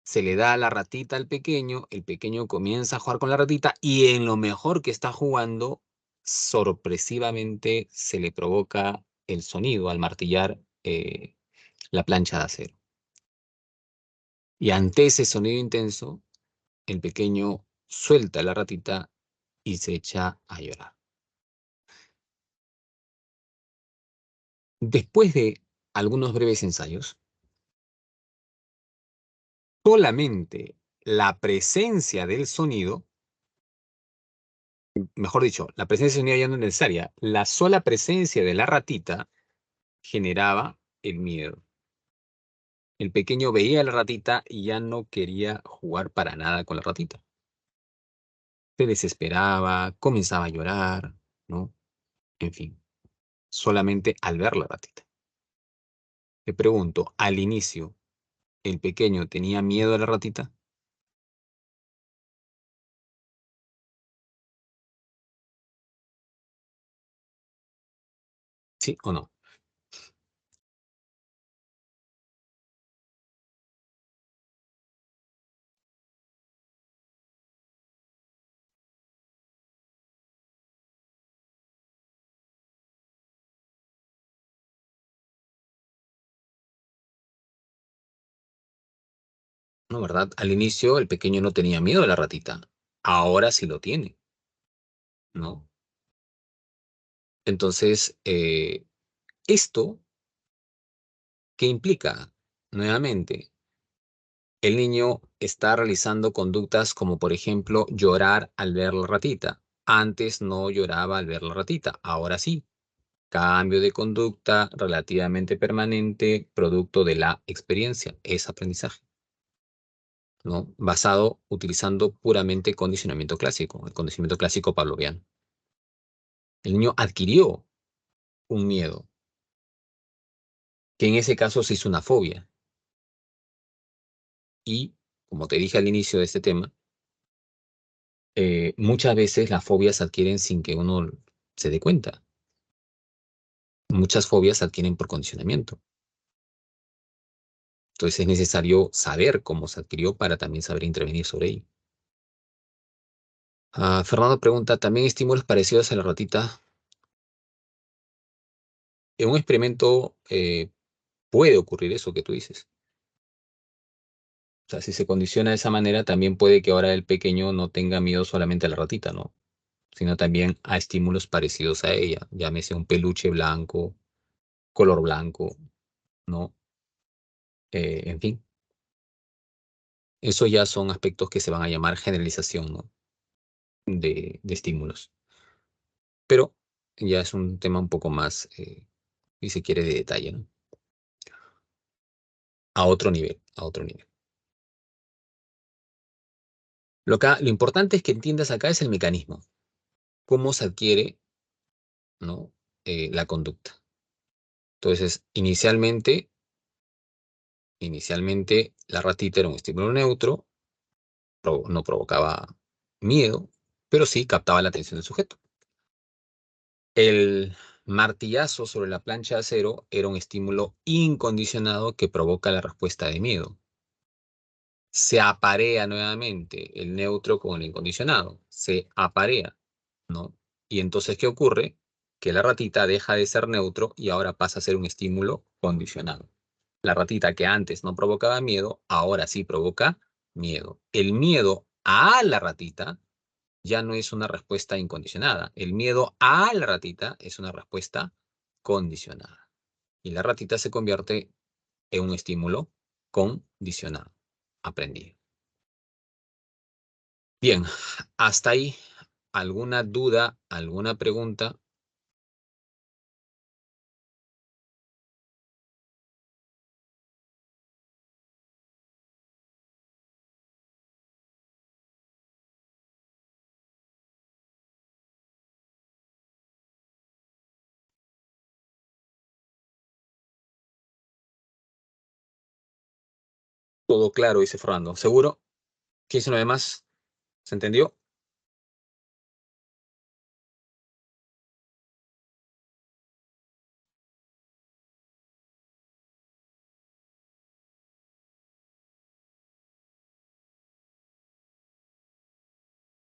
Se le da la ratita al pequeño, el pequeño comienza a jugar con la ratita y en lo mejor que está jugando, sorpresivamente se le provoca el sonido al martillar la plancha de acero. Y ante ese sonido intenso, el pequeño suelta la ratita y se echa a llorar. Después de algunos breves ensayos, solamente la presencia del sonido, mejor dicho, la presencia del sonido ya no es necesaria, la sola presencia de la ratita generaba el miedo. El pequeño veía a la ratita y ya no quería jugar para nada con la ratita. Se desesperaba, comenzaba a llorar, ¿no? En fin, solamente al ver la ratita. Te pregunto, al inicio, ¿el pequeño tenía miedo a la ratita? ¿Sí o no? No, ¿verdad? Al inicio el pequeño no tenía miedo a la ratita. Ahora sí lo tiene, ¿no? Entonces, ¿esto qué implica? Nuevamente, el niño está realizando conductas como, por ejemplo, llorar al ver la ratita. Antes no lloraba al ver la ratita, ahora sí. Cambio de conducta relativamente permanente, producto de la experiencia, es aprendizaje, ¿no? Basado utilizando puramente condicionamiento clásico, el condicionamiento clásico pavloviano. El niño adquirió un miedo, que en ese caso se hizo una fobia. Y, como te dije al inicio de este tema, muchas veces las fobias se adquieren sin que uno se dé cuenta. Muchas fobias se adquieren por condicionamiento. Entonces es necesario saber cómo se adquirió para también saber intervenir sobre ello. Fernando pregunta, ¿también estímulos parecidos a la ratita? En un experimento puede ocurrir eso que tú dices. O sea, si se condiciona de esa manera, también puede que ahora el pequeño no tenga miedo solamente a la ratita, ¿no? Sino también a estímulos parecidos a ella. Llámese un peluche blanco, color blanco, ¿no? En fin, eso ya son aspectos que se van a llamar generalización, ¿no? De estímulos. Pero ya es un tema un poco más, si se quiere, de detalle, ¿no? A otro nivel, a otro nivel. Lo importante es que entiendas acá es el mecanismo, cómo se adquiere, ¿no? La conducta. Entonces, inicialmente la ratita era un estímulo neutro, no provocaba miedo, pero sí captaba la atención del sujeto. El martillazo sobre la plancha de acero era un estímulo incondicionado que provoca la respuesta de miedo. Se aparea nuevamente el neutro con el incondicionado. Se aparea, ¿no? Y entonces, ¿qué ocurre? Que la ratita deja de ser neutro y ahora pasa a ser un estímulo condicionado. La ratita que antes no provocaba miedo, ahora sí provoca miedo. El miedo a la ratita ya no es una respuesta incondicionada. El miedo a la ratita es una respuesta condicionada. Y la ratita se convierte en un estímulo condicionado, aprendido. Bien, hasta ahí. ¿Alguna duda, alguna pregunta? Todo claro, dice Fernando. ¿Seguro? ¿Qué dice lo demás? ¿Se entendió?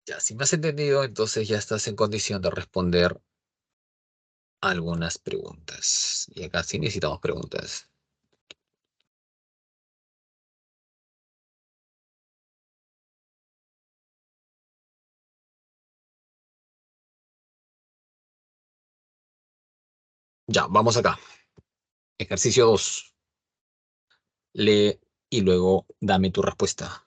Ya, si me has entendido, entonces ya estás en condición de responder algunas preguntas. Y acá sí necesitamos preguntas. Ya, vamos acá. Ejercicio 2. Lee y luego dame tu respuesta.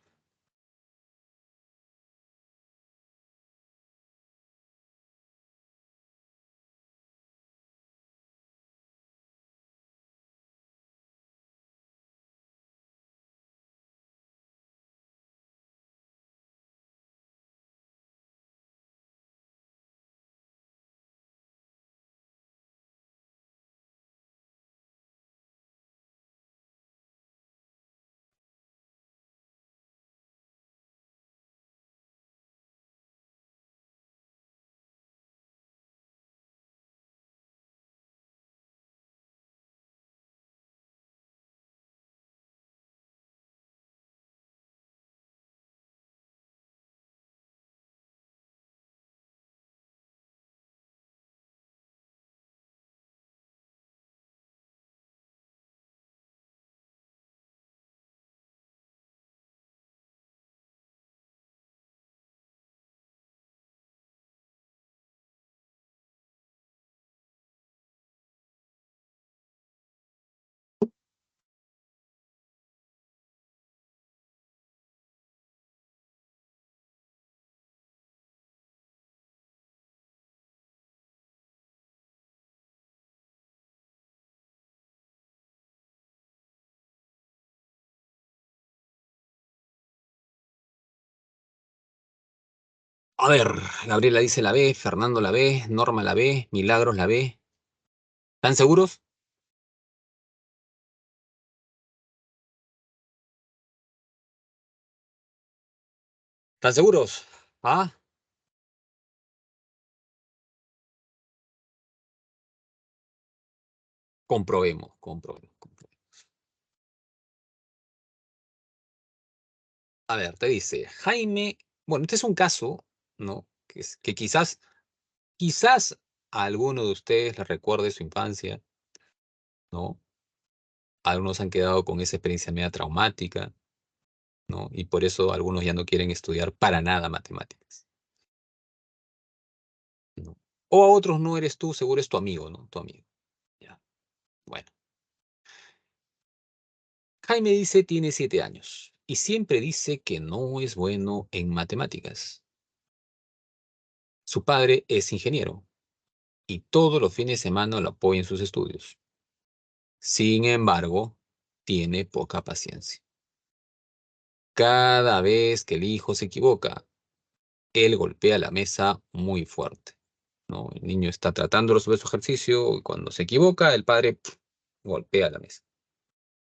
A ver, Gabriela dice la B, Fernando la B, Norma la B, Milagros la B. ¿Están seguros? ¿Están seguros? Ah, comprobemos, comprobemos, comprobemos. A ver, te dice, Jaime, bueno, este es un caso, ¿no? Que quizás a alguno de ustedes les recuerde su infancia, ¿no? Algunos han quedado con esa experiencia media traumática, ¿no? Y por eso algunos ya no quieren estudiar para nada matemáticas, ¿no? O a otros no eres tú, seguro es tu amigo, ¿no? Tu amigo. Ya. Bueno, Jaime dice tiene 7 años y siempre dice que no es bueno en matemáticas. Su padre es ingeniero y todos los fines de semana lo apoya en sus estudios. Sin embargo, tiene poca paciencia. Cada vez que el hijo se equivoca, él golpea la mesa muy fuerte, ¿no? El niño está tratando de resolver su ejercicio y cuando se equivoca, el padre golpea la mesa.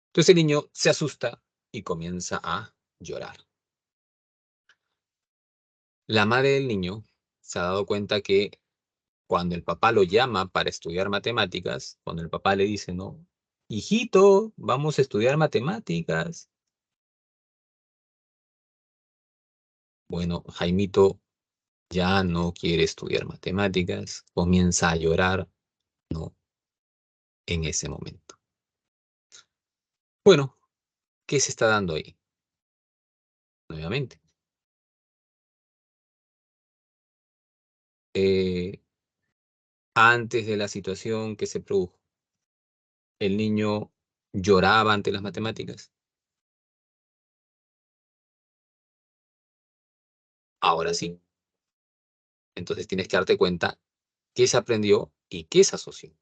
Entonces el niño se asusta y comienza a llorar. La madre del niño se ha dado cuenta que cuando el papá lo llama para estudiar matemáticas, cuando el papá le dice, no, hijito, vamos a estudiar matemáticas. Bueno, Jaimito ya no quiere estudiar matemáticas, comienza a llorar, ¿no? En ese momento. Bueno, ¿qué se está dando ahí? Nuevamente. Eh, Antes de la situación que se produjo, el niño lloraba ante las matemáticas. Ahora sí. Entonces tienes que darte cuenta qué se aprendió y qué se asoció.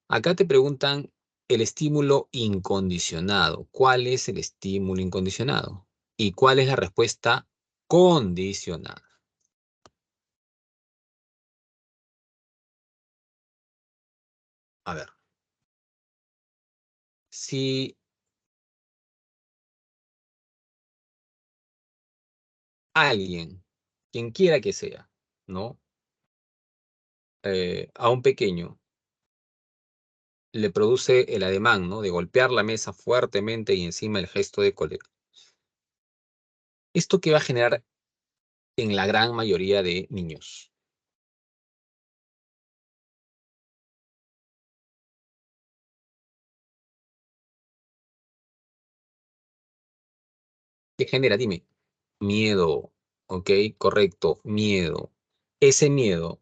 Acá te preguntan el estímulo incondicionado. ¿Cuál es el estímulo incondicionado? ¿Y cuál es la respuesta condicionada? A ver, si alguien, quien quiera que sea, ¿no? A un pequeño le produce el ademán, ¿no? De golpear la mesa fuertemente y encima el gesto de cólera. ¿Esto qué va a generar en la gran mayoría de niños? ¿Qué genera? Dime. Miedo, ¿ok? Correcto, miedo. Ese miedo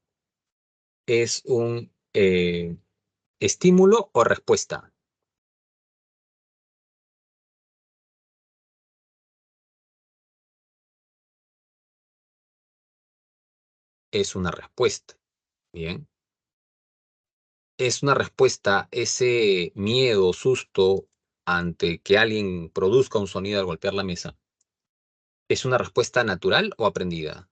es un estímulo o respuesta. Es una respuesta. Bien. Es una respuesta, ese miedo, susto ante que alguien produzca un sonido al golpear la mesa. ¿Es una respuesta natural o aprendida?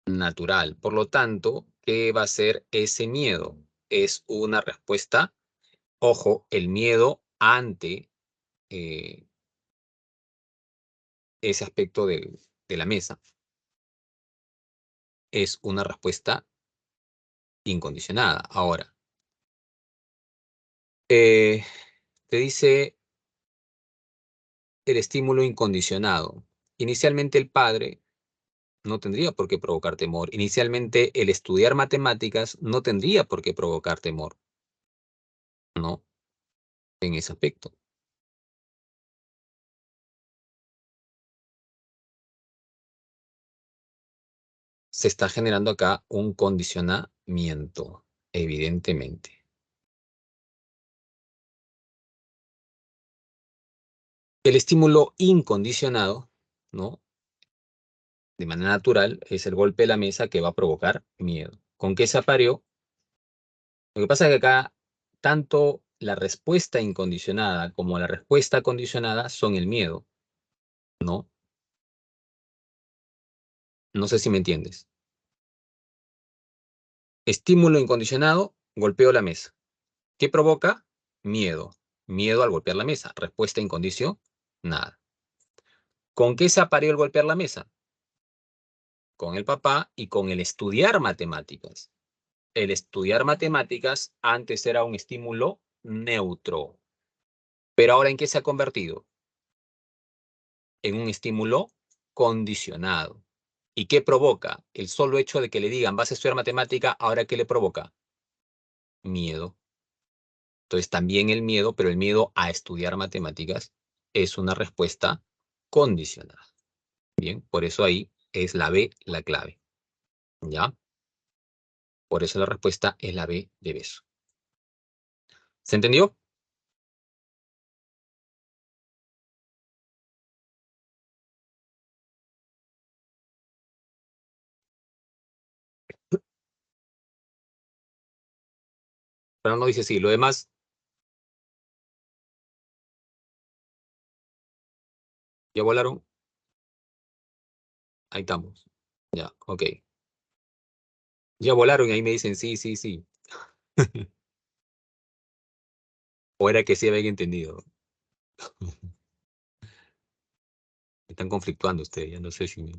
Natural. Por lo tanto, ¿qué va a ser ese miedo? Es una respuesta, ojo, el miedo ante eh, ese aspecto de la mesa es una respuesta incondicionada. Ahora, eh, te dice el estímulo incondicionado. Inicialmente el padre no tendría por qué provocar temor. Inicialmente el estudiar matemáticas no tendría por qué provocar temor, ¿no? En ese aspecto. Se está generando acá un condicionamiento, evidentemente. El estímulo incondicionado, ¿no? De manera natural, es el golpe de la mesa que va a provocar miedo. ¿Con qué se apareó? Lo que pasa es que acá tanto la respuesta incondicionada como la respuesta condicionada son el miedo, ¿no? No sé si me entiendes. Estímulo incondicionado, golpeo la mesa. ¿Qué provoca? Miedo. Miedo al golpear la mesa. Respuesta incondicionada. ¿Con qué se apareó el golpear la mesa? Con el papá y con el estudiar matemáticas. El estudiar matemáticas antes era un estímulo neutro, pero ahora ¿en qué se ha convertido? En un estímulo condicionado. ¿Y qué provoca? El solo hecho de que le digan vas a estudiar matemática, ¿ahora qué le provoca? Miedo. Entonces también el miedo, pero el miedo a estudiar matemáticas es una respuesta condicionada. Bien, por eso ahí es la B la clave. ¿Ya? Por eso la respuesta es la B de beso. ¿Se entendió? Pero no dice sí. Lo demás, ya volaron. Ahí estamos. Ya, ok. Ya volaron y ahí me dicen sí, sí, sí. O era que sí habían entendido. Están conflictuando ustedes, ya no sé si...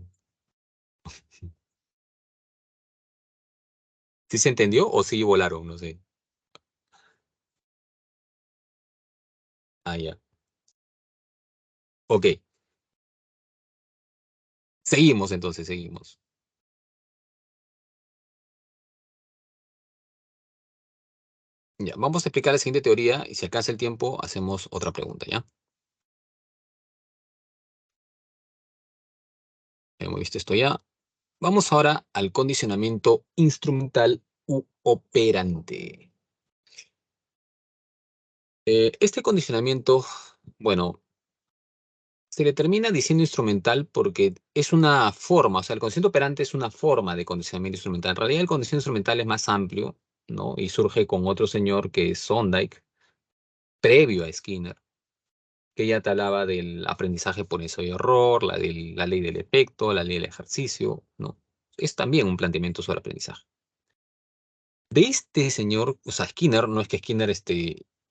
¿Sí se entendió o sí volaron? No sé. Ah, ya. Ok. Seguimos entonces, seguimos. Ya, vamos a explicar la siguiente teoría y si alcanza el tiempo, hacemos otra pregunta, ¿ya? Hemos visto esto ya. Vamos ahora al condicionamiento instrumental u operante. Este condicionamiento, bueno, se le termina diciendo instrumental porque es una forma, o sea, el condicionamiento operante es una forma de condicionamiento instrumental. En realidad, el condicionamiento instrumental es más amplio, ¿no? Y surge con otro señor que es Sondike, previo a Skinner, que ya te hablaba del aprendizaje por ensayo y error, la ley del efecto, la ley del ejercicio, ¿no? Es también un planteamiento sobre aprendizaje. De este señor, o sea, Skinner, no es que Skinner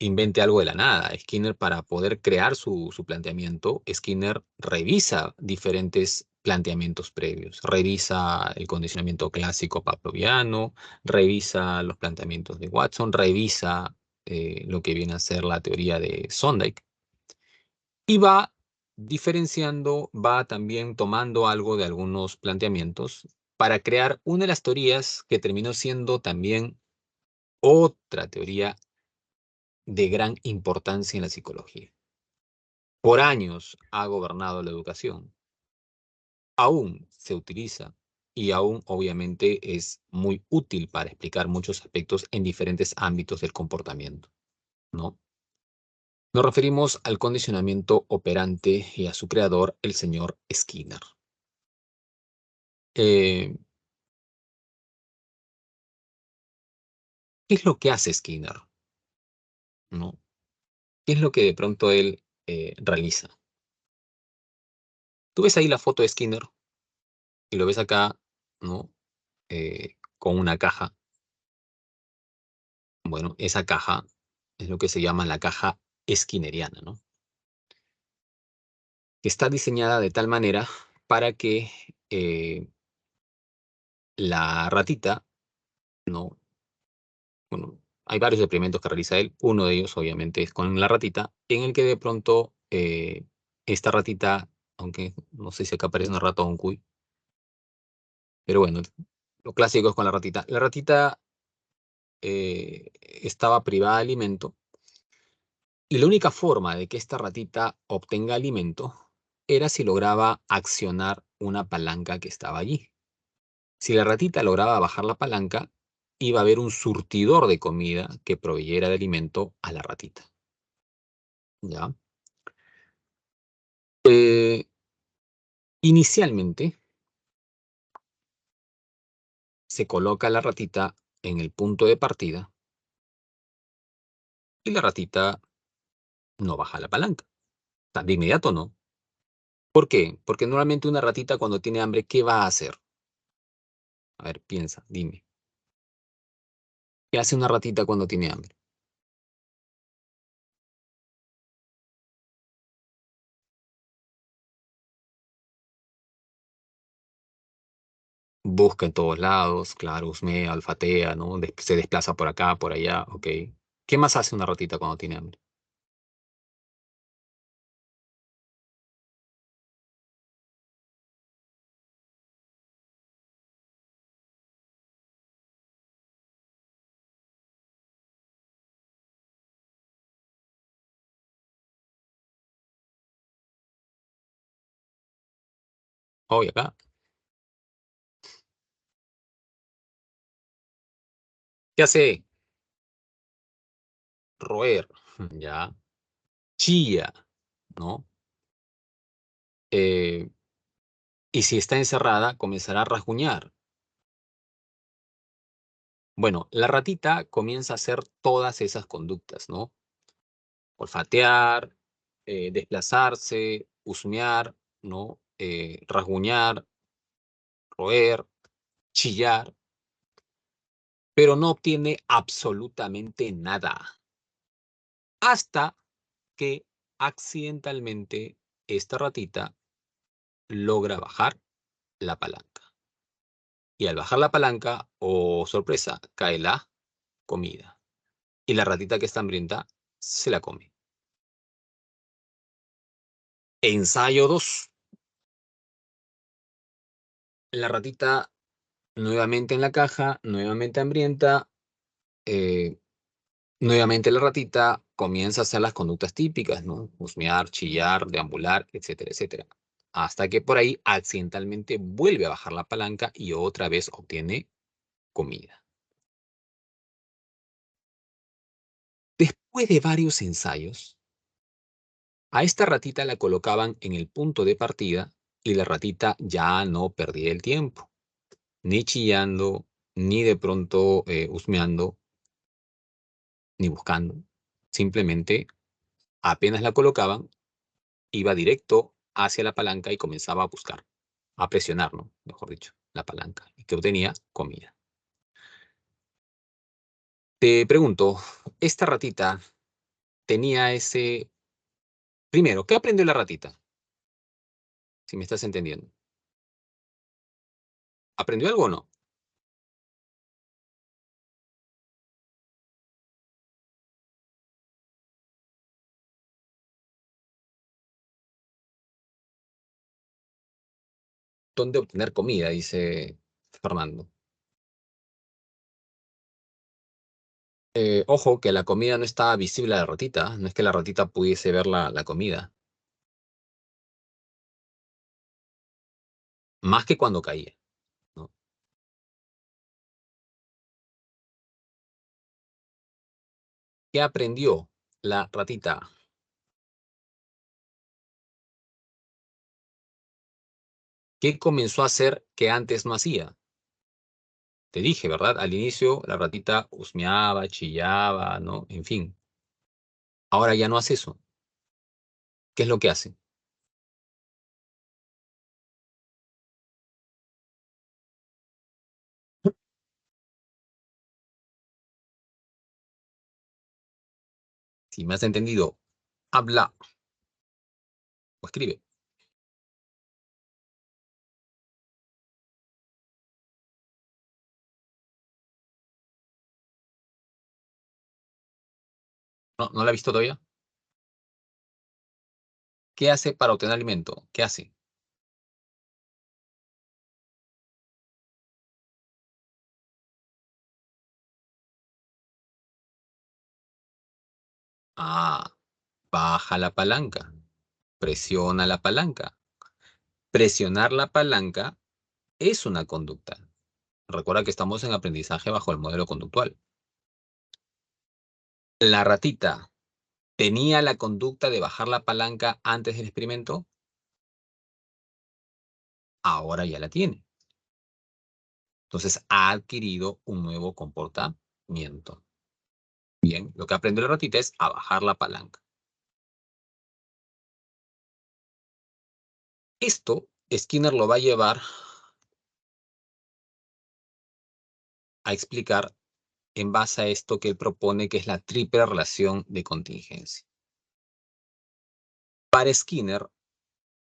invente algo de la nada. Skinner, para poder crear su planteamiento, Skinner revisa diferentes planteamientos previos. Revisa el condicionamiento clásico pavloviano, revisa los planteamientos de Watson, revisa lo que viene a ser la teoría de Sondike y va diferenciando, va también tomando algo de algunos planteamientos para crear una de las teorías que terminó siendo también otra teoría de gran importancia en la psicología. Por años ha gobernado la educación. Aún se utiliza y aún obviamente es muy útil para explicar muchos aspectos en diferentes ámbitos del comportamiento, ¿no? Nos referimos al condicionamiento operante y a su creador, el señor Skinner. Eh, ¿Qué es lo que hace Skinner? ¿No? ¿Qué es lo que de pronto él realiza? Tú ves ahí la foto de Skinner y lo ves acá, ¿no? Con una caja. Bueno, esa caja es lo que se llama la caja skinneriana, ¿no? Que está diseñada de tal manera para que la ratita, ¿no? Bueno, hay varios experimentos que realiza él. Uno de ellos, obviamente, es con la ratita, en el que de pronto esta ratita, aunque no sé si acá aparece una rata o un cuy, pero bueno, lo clásico es con la ratita. La ratita estaba privada de alimento y la única forma de que esta ratita obtenga alimento era si lograba accionar una palanca que estaba allí. Si la ratita lograba bajar la palanca, iba a haber un surtidor de comida que proveyera de alimento a la ratita. ¿Ya? Eh, Inicialmente se coloca la ratita en el punto de partida y la ratita no baja la palanca. Tan de inmediato no. ¿Por qué? Porque normalmente una ratita cuando tiene hambre, ¿qué va a hacer? A ver, piensa, dime. ¿Qué hace una ratita cuando tiene hambre? Busca en todos lados, claro, husmea, olfatea, ¿no? Se desplaza por acá, por allá, ok. ¿Qué más hace una ratita cuando tiene hambre? Oh, y acá. ¿Qué hace? Roer, ya. Chilla, ¿no? Eh, y si está encerrada, comenzará a rasguñar. Bueno, la ratita comienza a hacer todas esas conductas, ¿no? Olfatear, desplazarse, husmear, ¿no? Rasguñar, roer, chillar, pero no obtiene absolutamente nada. Hasta que accidentalmente esta ratita logra bajar la palanca. Y al bajar la palanca, oh sorpresa, cae la comida. Y la ratita que está hambrienta se la come. Ensayo 2. La ratita nuevamente en la caja, nuevamente hambrienta. eh, Nuevamente la ratita comienza a hacer las conductas típicas, ¿no? Husmear, chillar, deambular, etcétera, etcétera. Hasta que por ahí accidentalmente vuelve a bajar la palanca y otra vez obtiene comida. Después de varios ensayos, a esta ratita la colocaban en el punto de partida y la ratita ya no perdía el tiempo, ni chillando, ni de pronto husmeando, ni buscando. Simplemente apenas la colocaban, iba directo hacia la palanca y comenzaba a buscar, a presionar, ¿no? Mejor dicho, la palanca, y que obtenía comida. Te pregunto, esta ratita tenía ese... Primero, ¿qué aprendió la ratita? Si me estás entendiendo. ¿Aprendió algo o no? ¿Dónde obtener comida? Dice Fernando. Ojo, que la comida no estaba visible a la ratita, no es que la ratita pudiese ver la comida, más que cuando caía, ¿no? ¿Qué aprendió la ratita? ¿Qué comenzó a hacer que antes no hacía? Te dije, ¿verdad? Al inicio la ratita husmeaba, chillaba, ¿no? En fin. Ahora ya no hace eso. ¿Qué es lo que hace? Si me has entendido, habla o escribe. ¿No, no la has visto todavía? ¿Qué hace para obtener alimento? ¿Qué hace? Ah, baja la palanca, presiona la palanca. Presionar la palanca es una conducta. Recuerda que estamos en aprendizaje bajo el modelo conductual. La ratita tenía la conducta de bajar la palanca antes del experimento, ahora ya la tiene. Entonces ha adquirido un nuevo comportamiento. Bien, lo que aprendió la ratita es a bajar la palanca. Esto, Skinner lo va a llevar a explicar en base a esto que él propone, que es la triple relación de contingencia. Para Skinner,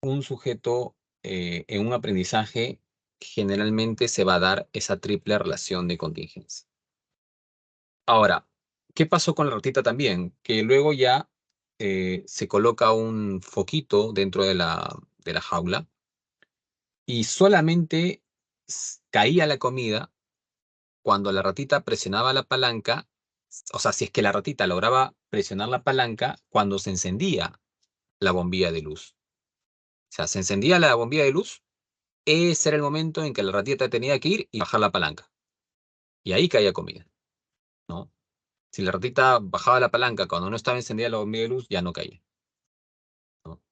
un sujeto en un aprendizaje generalmente se va a dar esa triple relación de contingencia. Ahora, ¿qué pasó con la ratita también? Que luego ya se coloca un foquito dentro de la jaula y solamente caía la comida cuando la ratita presionaba la palanca, o sea, si es que la ratita lograba presionar la palanca cuando se encendía la bombilla de luz. O sea, se encendía la bombilla de luz, ese era el momento en que la ratita tenía que ir y bajar la palanca. Y ahí caía comida, ¿no? Si la ratita bajaba la palanca cuando no estaba encendida la bombilla de luz, ya no caía, ¿no?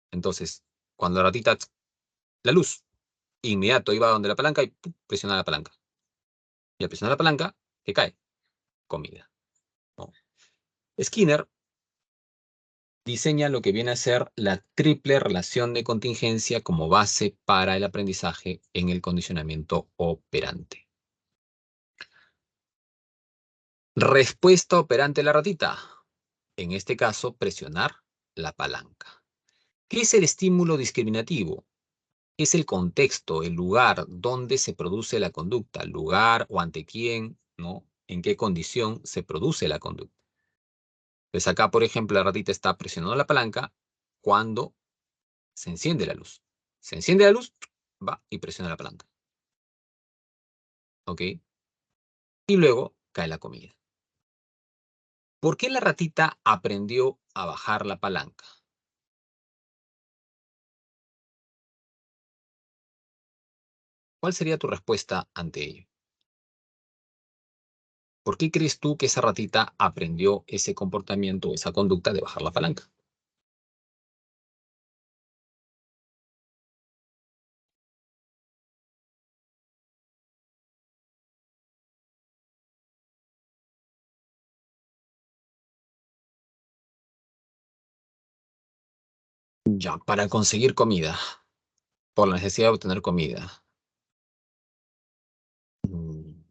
Entonces, cuando la ratita, la luz, inmediato iba donde la palanca y ¡pum! Presionaba la palanca. Y al presionar la palanca, ¿qué cae? Comida, ¿no? Skinner diseña lo que viene a ser la triple relación de contingencia como base para el aprendizaje en el condicionamiento operante. Respuesta operante de la ratita. En este caso, presionar la palanca. ¿Qué es el estímulo discriminativo? Es el contexto, el lugar donde se produce la conducta, lugar o ante quién, ¿no? En qué condición se produce la conducta. Pues acá, por ejemplo, la ratita está presionando la palanca cuando se enciende la luz. Se enciende la luz, va y presiona la palanca. ¿Ok? Y luego cae la comida. ¿Por qué la ratita aprendió a bajar la palanca? ¿Cuál sería tu respuesta ante ello? ¿Por qué crees tú que esa ratita aprendió ese comportamiento, esa conducta de bajar la palanca? Ya, para conseguir comida, por la necesidad de obtener comida. Mm,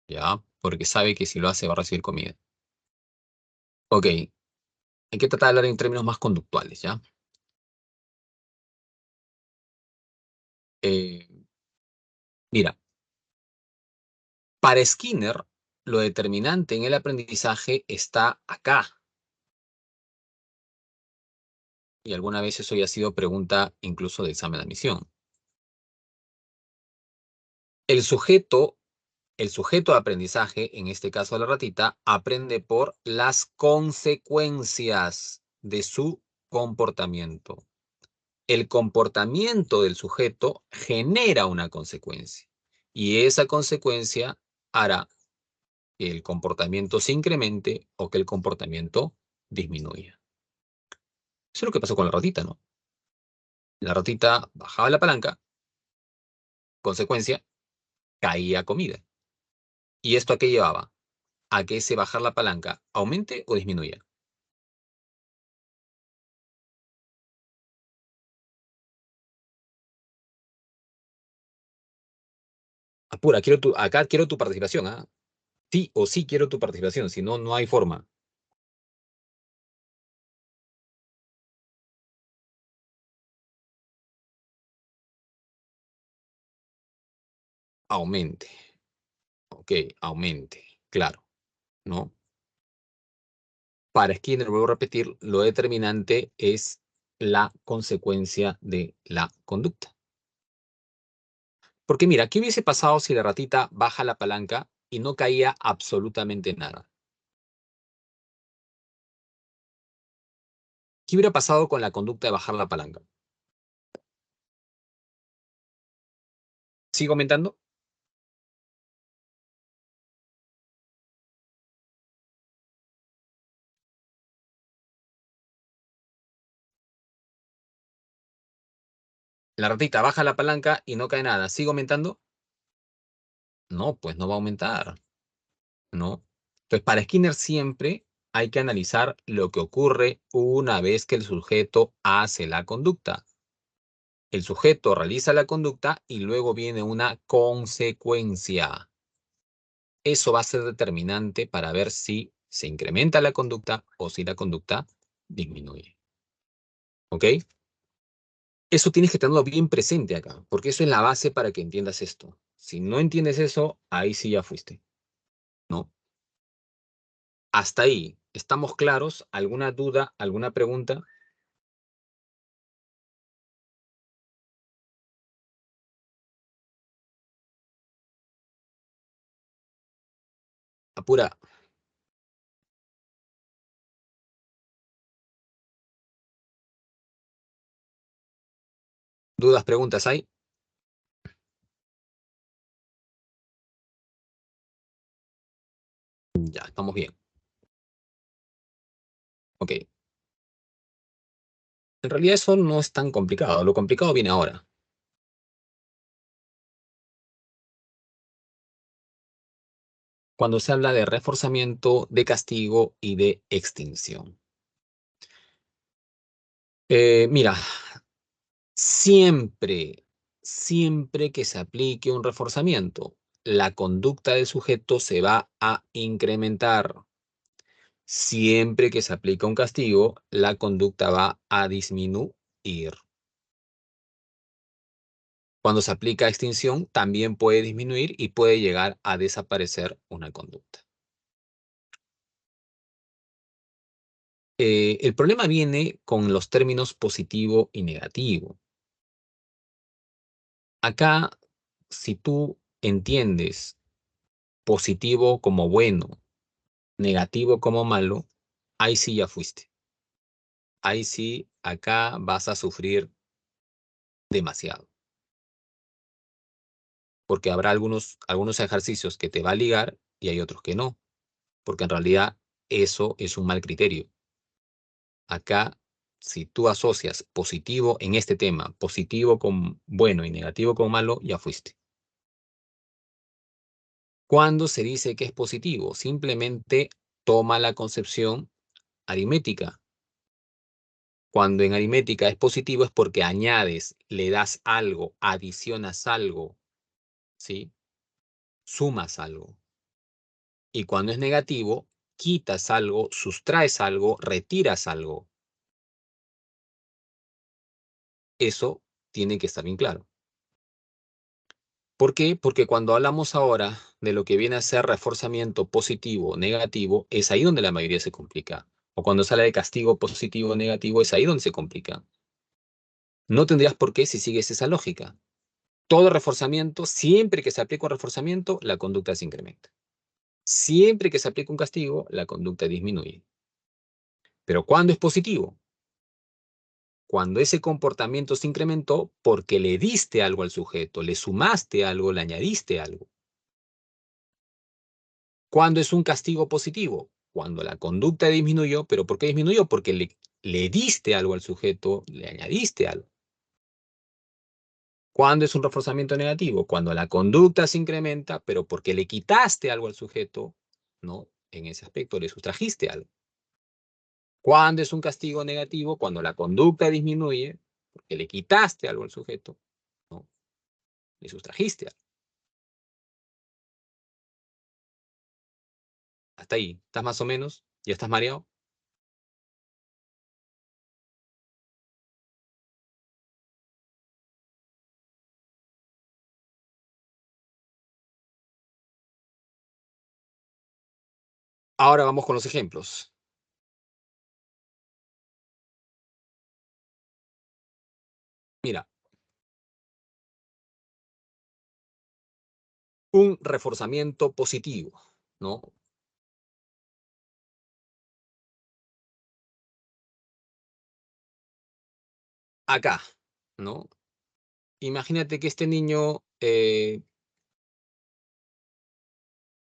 ya, porque sabe que si lo hace va a recibir comida. Ok, hay que tratar de hablar en términos más conductuales, ¿ya? Eh, mira, para Skinner, lo determinante en el aprendizaje está acá. Y alguna vez eso ya ha sido pregunta incluso de examen de admisión. El sujeto, el sujeto de aprendizaje, en este caso la ratita, aprende por las consecuencias de su comportamiento. El comportamiento del sujeto genera una consecuencia y esa consecuencia hará que el comportamiento se incremente o que el comportamiento disminuya. Eso es lo que pasó con la ratita, ¿no? La ratita bajaba la palanca, consecuencia, caía comida. ¿Y esto a qué llevaba? A que ese bajar la palanca aumente o disminuya. Apura, acá quiero tu participación, ¿ah? Sí o sí quiero tu participación, si no, no hay forma. Aumente, ok, aumente, claro, ¿no? Para Skinner, vuelvo a repetir, lo determinante es la consecuencia de la conducta. Porque mira, ¿qué hubiese pasado si la ratita baja la palanca y no caía absolutamente nada? ¿Qué hubiera pasado con la conducta de bajar la palanca? ¿Sigo aumentando? La ratita baja la palanca y no cae nada. ¿Sigo aumentando? No, pues no va a aumentar, ¿no? Entonces, para Skinner siempre hay que analizar lo que ocurre una vez que el sujeto hace la conducta. El sujeto realiza la conducta y luego viene una consecuencia. Eso va a ser determinante para ver si se incrementa la conducta o si la conducta disminuye. ¿Ok? Eso tienes que tenerlo bien presente acá, porque eso es la base para que entiendas esto. Si no entiendes eso, ahí sí ya fuiste, ¿no? Hasta ahí, ¿estamos claros? ¿Alguna duda? ¿Alguna pregunta? Apura. ¿Dudas, preguntas hay? Ya, estamos bien. Ok. En realidad eso no es tan complicado. Lo complicado viene ahora, cuando se habla de reforzamiento, de castigo y de extinción. Mira, siempre, siempre que se aplique un reforzamiento, la conducta del sujeto se va a incrementar. Siempre que se aplica un castigo, la conducta va a disminuir. Cuando se aplica extinción, también puede disminuir y puede llegar a desaparecer una conducta. El problema viene con los términos positivo y negativo. Acá, si tú entiendes positivo como bueno, negativo como malo, ahí sí ya fuiste. Ahí sí, acá vas a sufrir demasiado, porque habrá algunos ejercicios que te va a ligar y hay otros que no, porque en realidad eso es un mal criterio. Acá, si tú asocias positivo en este tema, positivo con bueno y negativo con malo, ya fuiste. ¿Cuándo se dice que es positivo? Simplemente toma la concepción aritmética. Cuando en aritmética es positivo es porque añades, le das algo, adicionas algo, ¿sí? Sumas algo. Y cuando es negativo, quitas algo, sustraes algo, retiras algo. Eso tiene que estar bien claro. ¿Por qué? Porque cuando hablamos ahora de lo que viene a ser reforzamiento positivo o negativo, es ahí donde la mayoría se complica. O cuando sale de castigo positivo o negativo, es ahí donde se complica. No tendrías por qué si sigues esa lógica. Todo reforzamiento, siempre que se aplica un reforzamiento, la conducta se incrementa. Siempre que se aplica un castigo, la conducta disminuye. Pero ¿cuándo es positivo? Cuando ese comportamiento se incrementó porque le diste algo al sujeto, le sumaste algo, le añadiste algo. ¿Cuándo es un castigo positivo? Cuando la conducta disminuyó, pero ¿por qué disminuyó? Porque le diste algo al sujeto, le añadiste algo. ¿Cuándo es un reforzamiento negativo? Cuando la conducta se incrementa, pero porque le quitaste algo al sujeto, ¿no? En ese aspecto le sustrajiste algo. ¿Cuándo es un castigo negativo? Cuando la conducta disminuye, porque le quitaste algo al sujeto, ¿no? Le sustrajiste algo. Hasta ahí. ¿Estás más o menos? ¿Ya estás mareado? Ahora vamos con los ejemplos. Mira, un reforzamiento positivo, ¿no? Acá, ¿no? Imagínate que este niño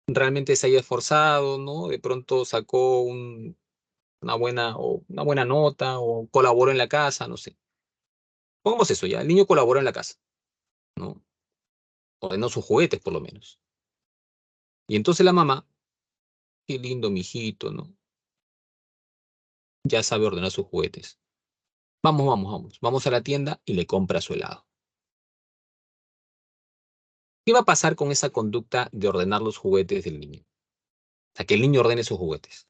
realmente se haya esforzado, ¿no? De pronto sacó una buena nota o colaboró en la casa, no sé. Pongamos eso ya, el niño colaboró en la casa, ¿no? Ordenó sus juguetes por lo menos. Y entonces la mamá, qué lindo, mijito, ¿no? Ya sabe ordenar sus juguetes. Vamos, vamos, vamos. Vamos a la tienda y le compra su helado. ¿Qué va a pasar con esa conducta de ordenar los juguetes del niño? O sea, que el niño ordene sus juguetes.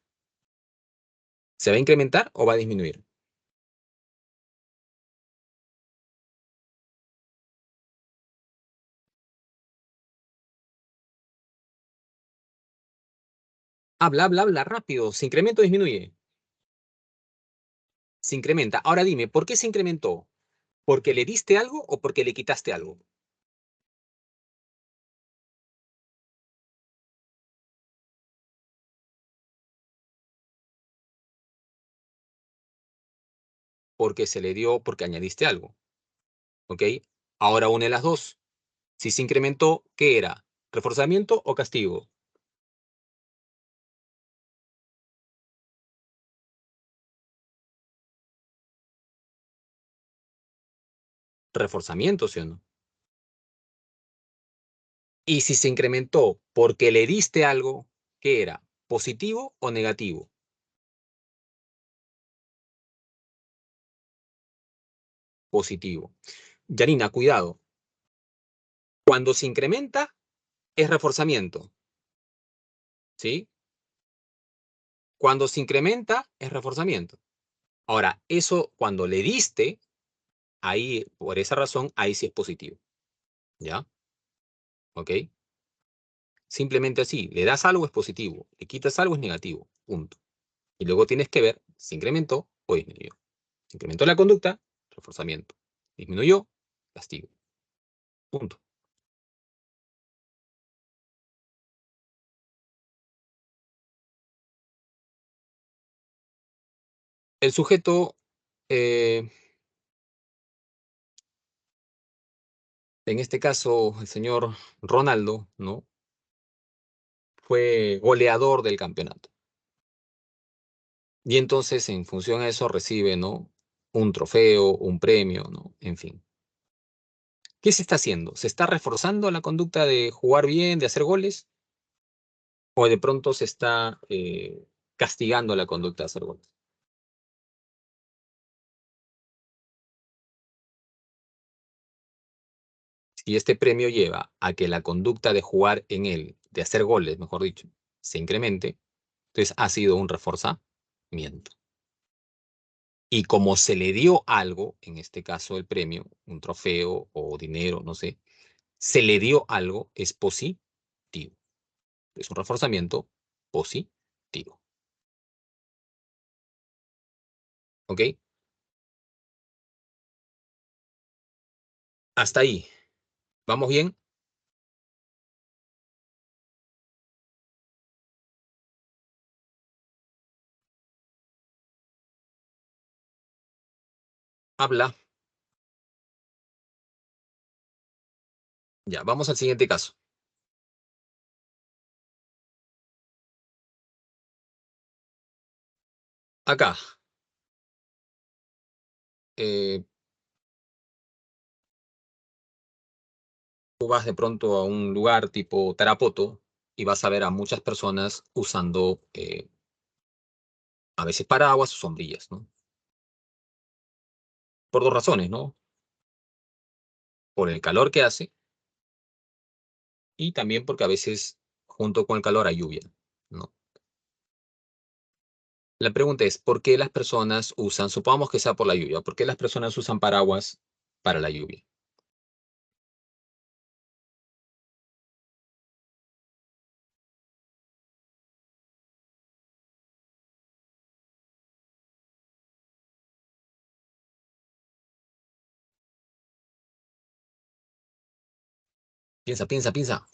¿Se va a incrementar o va a disminuir? Habla, habla, habla rápido. ¿Se incrementa o disminuye? Se incrementa. Ahora dime, ¿por qué se incrementó? ¿Porque le diste algo o porque le quitaste algo? Porque se le dio, porque añadiste algo. ¿Ok? Ahora une las dos. Si se incrementó, ¿qué era? ¿Reforzamiento o castigo? Reforzamiento, ¿sí o no? Y si se incrementó porque le diste algo, ¿qué era? ¿Positivo o negativo? Positivo. Yanina, cuidado. Cuando se incrementa, es reforzamiento, ¿sí? Cuando se incrementa, es reforzamiento. Ahora, eso cuando le diste, ahí, por esa razón, ahí sí es positivo, ¿ya? ¿Ok? Simplemente así, le das algo es positivo, le quitas algo es negativo, punto. Y luego tienes que ver si incrementó o disminuyó. Si incrementó la conducta, reforzamiento. Disminuyó, castigo. Punto. El sujeto, eh, en este caso, el señor Ronaldo, ¿no? Fue goleador del campeonato. Y entonces, en función a eso, recibe, ¿no? Un trofeo, un premio, ¿no? En fin. ¿Qué se está haciendo? ¿Se está reforzando la conducta de jugar bien, de hacer goles? ¿O de pronto se está castigando la conducta de hacer goles? Si este premio lleva a que la conducta de jugar en él, de hacer goles, mejor dicho, se incremente, entonces ha sido un reforzamiento. Y como se le dio algo, en este caso el premio, un trofeo o dinero, no sé, se le dio algo, es positivo. Es un reforzamiento positivo. ¿Ok? Hasta ahí. ¿Vamos bien? Habla. Ya, vamos al siguiente caso. Acá, eh, tú vas de pronto a un lugar tipo Tarapoto y vas a ver a muchas personas usando a veces paraguas o sombrillas, ¿no? Por dos razones, ¿no? Por el calor que hace y también porque a veces junto con el calor hay lluvia, ¿no? La pregunta es, ¿por qué las personas usan, supongamos que sea por la lluvia, ¿por qué las personas usan paraguas para la lluvia? Piensa, piensa, piensa.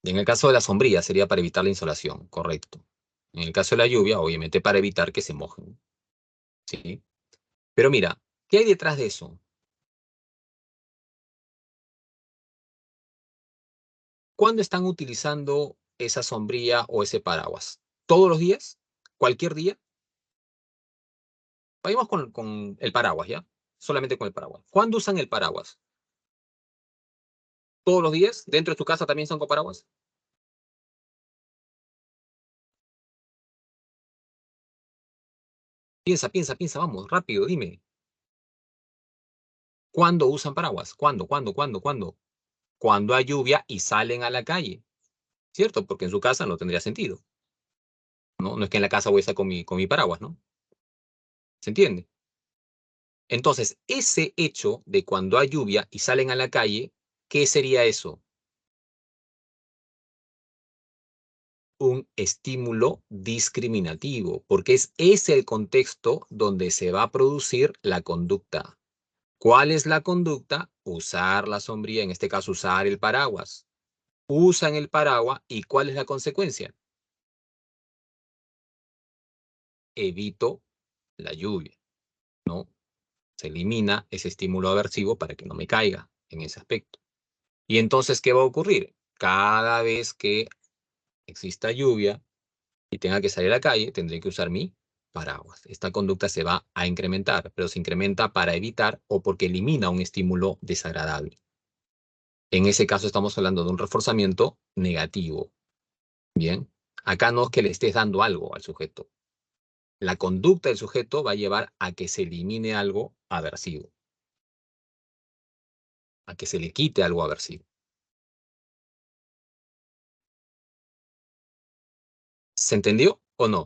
En el caso de la sombrilla sería para evitar la insolación, correcto. En el caso de la lluvia, obviamente para evitar que se mojen, ¿sí? Pero mira, ¿qué hay detrás de eso? ¿Cuándo están utilizando esa sombrilla o ese paraguas? ¿Todos los días? ¿Cualquier día? Vayamos con el paraguas, ¿ya? solamente con el paraguas. ¿Cuándo usan el paraguas? ¿Todos los días? ¿Dentro de tu casa también son con paraguas? Piensa, piensa, piensa, vamos, rápido, dime. ¿Cuándo usan paraguas? ¿Cuándo, cuándo, cuándo, cuándo? Cuando hay lluvia y salen a la calle, ¿cierto? Porque en su casa no tendría sentido, ¿no? No es que en la casa voy a estar con mi paraguas, ¿no? ¿Se entiende? Entonces, ese hecho de cuando hay lluvia y salen a la calle, ¿qué sería eso? Un estímulo discriminativo, porque es ese el contexto donde se va a producir la conducta. ¿Cuál es la conducta? Usar la sombrilla, en este caso usar el paraguas. Usan el paraguas y ¿cuál es la consecuencia? Evito la lluvia, ¿no? Se elimina ese estímulo aversivo para que no me caiga en ese aspecto. Y entonces, ¿qué va a ocurrir? Cada vez que exista lluvia y tenga que salir a la calle, tendré que usar mi paraguas. Esta conducta se va a incrementar, pero se incrementa para evitar o porque elimina un estímulo desagradable. En ese caso estamos hablando de un reforzamiento negativo. Bien, acá no es que le estés dando algo al sujeto. La conducta del sujeto va a llevar a que se elimine algo aversivo, a que se le quite algo aversivo. ¿Se entendió o no?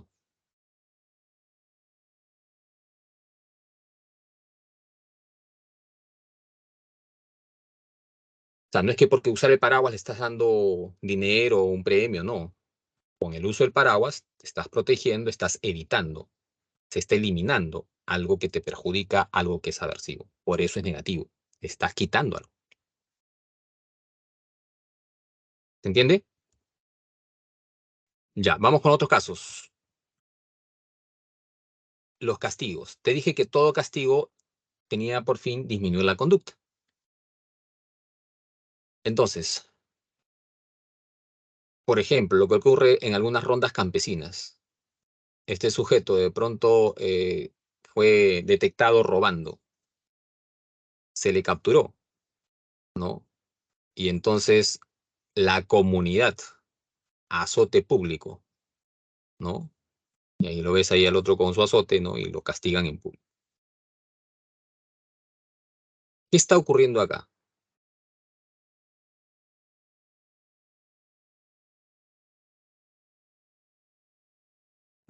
O sea, no es que porque usar el paraguas le estás dando dinero o un premio, no. Con el uso del paraguas te estás protegiendo, estás evitando, se está eliminando algo que te perjudica, algo que es aversivo. Por eso es negativo. Estás quitando algo. ¿Se entiende? Ya, vamos con otros casos. Los castigos. Te dije que todo castigo tenía por fin disminuir la conducta. Entonces, por ejemplo, lo que ocurre en algunas rondas campesinas. Este sujeto de pronto fue detectado robando, se le capturó, ¿no? Y entonces la comunidad, azote público, ¿no? Y ahí lo ves ahí al otro con su azote, ¿no? Y lo castigan en público. ¿Qué está ocurriendo acá?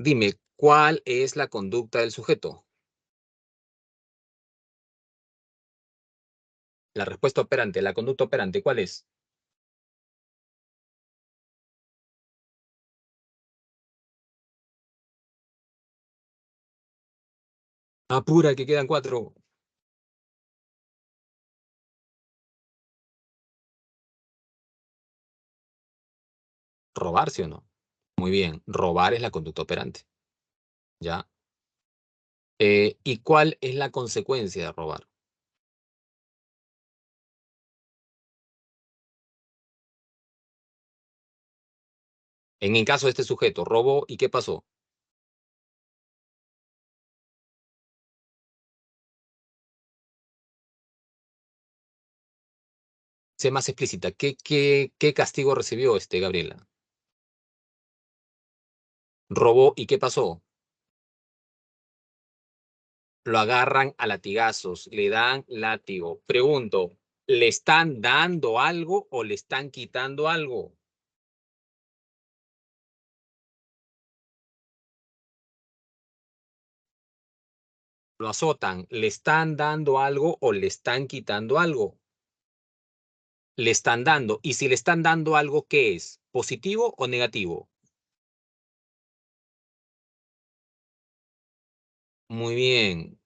Dime, ¿cuál es la conducta del sujeto? La respuesta operante, la conducta operante, ¿cuál es? Apura, que quedan cuatro. ¿Robar, sí o no? Muy bien, robar es la conducta operante, ¿ya? ¿Y cuál es la consecuencia de robar? En el caso de este sujeto, robó y ¿qué pasó? Sé más explícita. ¿Qué castigo recibió este Gabriela? Robó y ¿qué pasó? Lo agarran a latigazos, le dan látigo. Pregunto, ¿le están dando algo o le están quitando algo? Lo azotan, ¿le están dando algo o le están quitando algo? Le están dando. Y si le están dando algo, ¿qué es? ¿Positivo o negativo? Muy bien,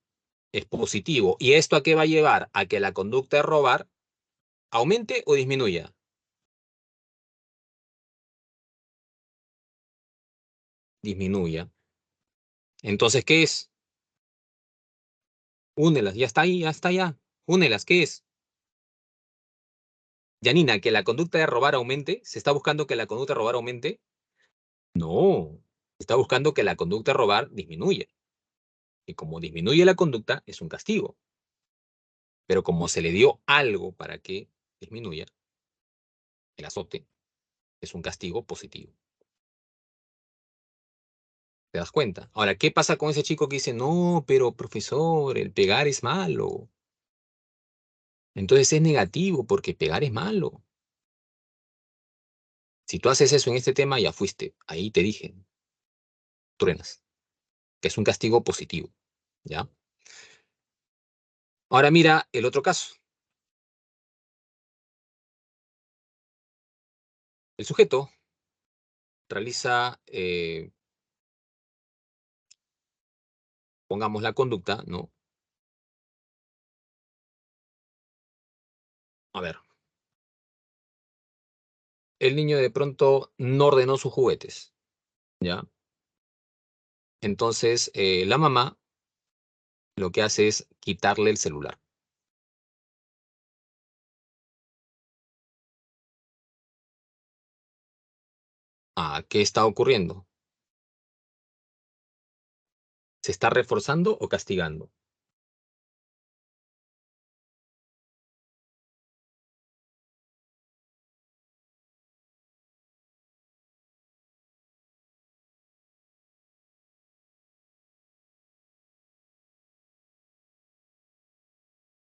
es positivo. ¿Y esto a qué va a llevar? A que la conducta de robar aumente o disminuya. Disminuya. Entonces, ¿qué es? Únelas, ya está ahí, ya está ya. Únelas, ¿qué es? Janina, que la conducta de robar aumente. ¿Se está buscando que la conducta de robar aumente? No. Se está buscando que la conducta de robar disminuya. Y como disminuye la conducta, es un castigo. Pero como se le dio algo para que disminuya el azote, es un castigo positivo. ¿Te das cuenta? Ahora, ¿qué pasa con ese chico que dice, no, pero profesor, el pegar es malo? Entonces es negativo porque pegar es malo. Si tú haces eso en este tema, ya fuiste. Ahí te dije, truenas, que es un castigo positivo. ¿Ya? Ahora mira el otro caso. El sujeto realiza, pongamos la conducta, ¿no? A ver, el niño de pronto no ordenó sus juguetes, ¿ya? Entonces, la mamá lo que hace es quitarle el celular. Ah, ¿qué está ocurriendo? ¿Se está reforzando o castigando?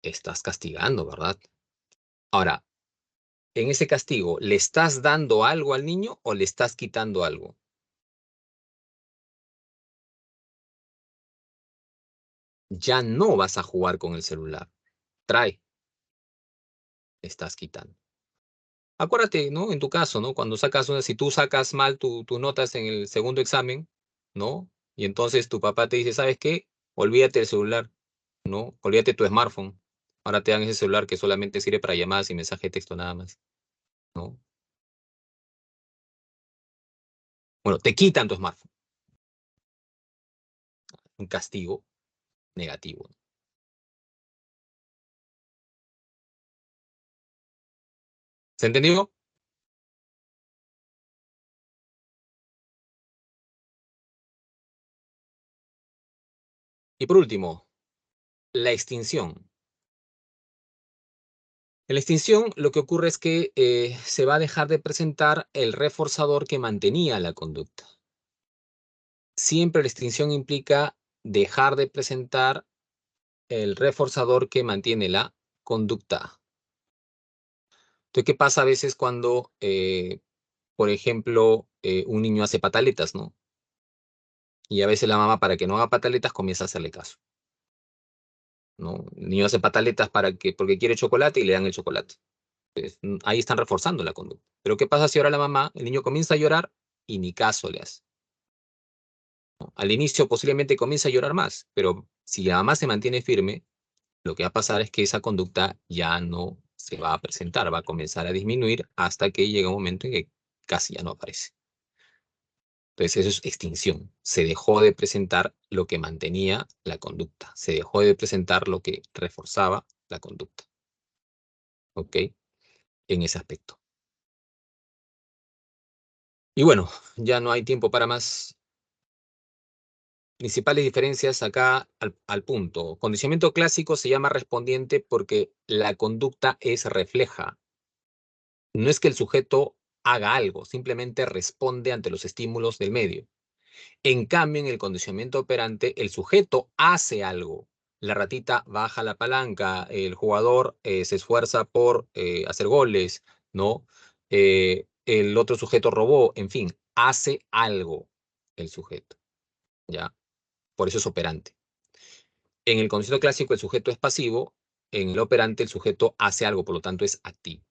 Estás castigando, ¿verdad? Ahora, en ese castigo, ¿le estás dando algo al niño o le estás quitando algo? Ya no vas a jugar con el celular. Trae, le estás quitando. Acuérdate, ¿no? En tu caso, ¿no? Cuando sacas una, si tú sacas mal tus notas en el segundo examen, ¿no? Y entonces tu papá te dice, ¿sabes qué? Olvídate del celular, ¿no? Olvídate tu smartphone. Ahora te dan ese celular que solamente sirve para llamadas y mensaje de texto nada más, ¿no? Bueno, te quitan tu smartphone. Un castigo negativo. ¿Se entendió? Y por último, la extinción. En la extinción, lo que ocurre es que se va a dejar de presentar el reforzador que mantenía la conducta. Siempre la extinción implica dejar de presentar el reforzador que mantiene la conducta. Entonces, ¿qué pasa a veces cuando, por ejemplo, un niño hace pataletas, ¿no? Y a veces la mamá, para que no haga pataletas, comienza a hacerle caso, ¿no? El niño hace pataletas porque quiere chocolate y le dan el chocolate. Pues, ahí están reforzando la conducta. Pero ¿qué pasa si ahora la mamá, el niño comienza a llorar y ni caso le hace? Al inicio posiblemente comienza a llorar más, pero si la mamá se mantiene firme, lo que va a pasar es que esa conducta ya no se va a presentar, va a comenzar a disminuir hasta que llega un momento en que casi ya no aparece. Entonces eso es extinción. Se dejó de presentar lo que mantenía la conducta, se dejó de presentar lo que reforzaba la conducta, ¿ok? En ese aspecto. Y bueno, ya no hay tiempo para más. Principales diferencias acá al punto. Condicionamiento clásico se llama respondiente porque la conducta es refleja. No es que el sujeto haga algo, simplemente responde ante los estímulos del medio. En cambio, en el condicionamiento operante, el sujeto hace algo. La ratita baja la palanca, el jugador se esfuerza por hacer goles, ¿no? El otro sujeto robó, en fin, hace algo el sujeto, ¿ya? Por eso es operante. En el concepto clásico, el sujeto es pasivo, en el operante, el sujeto hace algo, por lo tanto es activo.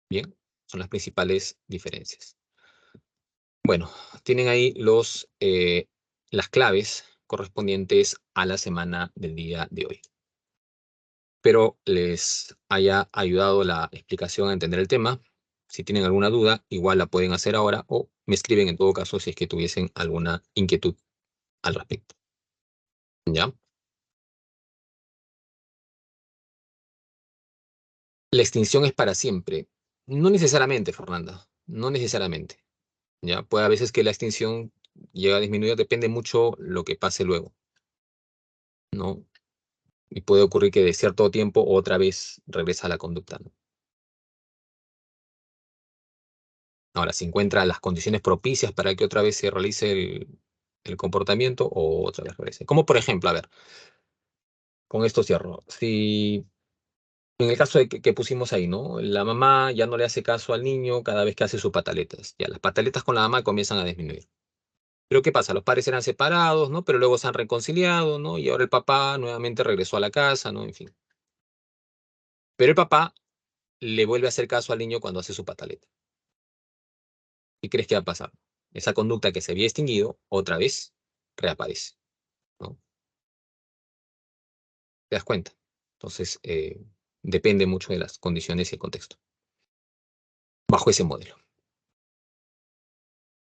Bien, son las principales diferencias. Bueno, tienen ahí las claves correspondientes a la semana del día de hoy. Espero les haya ayudado la explicación a entender el tema. Si tienen alguna duda, igual la pueden hacer ahora o me escriben en todo caso si es que tuviesen alguna inquietud al respecto. ¿Ya? La extinción es para siempre. No necesariamente, Fernanda, no necesariamente. ¿Ya? Puede a veces que la extinción llegue a disminuir, depende mucho lo que pase luego, ¿no? Y puede ocurrir que de cierto tiempo otra vez regresa a la conducta, ¿no? Ahora, si encuentra las condiciones propicias para que otra vez se realice el comportamiento o otra vez regrese. Como por ejemplo, a ver, con esto cierro. Si en el caso de que pusimos ahí, ¿no? La mamá ya no le hace caso al niño cada vez que hace sus pataletas. Ya las pataletas con la mamá comienzan a disminuir. Pero ¿qué pasa? Los padres eran separados, ¿no? Pero luego se han reconciliado, ¿no? Y ahora el papá nuevamente regresó a la casa, ¿no? En fin. Pero el papá le vuelve a hacer caso al niño cuando hace su pataleta. ¿Qué crees que va a pasar? Esa conducta que se había extinguido, otra vez reaparece, ¿no? ¿Te das cuenta? Entonces, depende mucho de las condiciones y el contexto. Bajo ese modelo.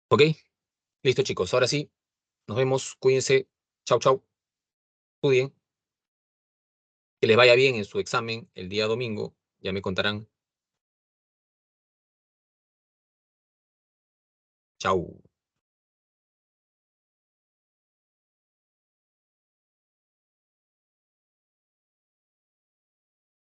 ¿Ok? Listo, chicos. Ahora sí, nos vemos. Cuídense. Chau, chau. Estudien. Que les vaya bien en su examen el día domingo. Ya me contarán. Chau.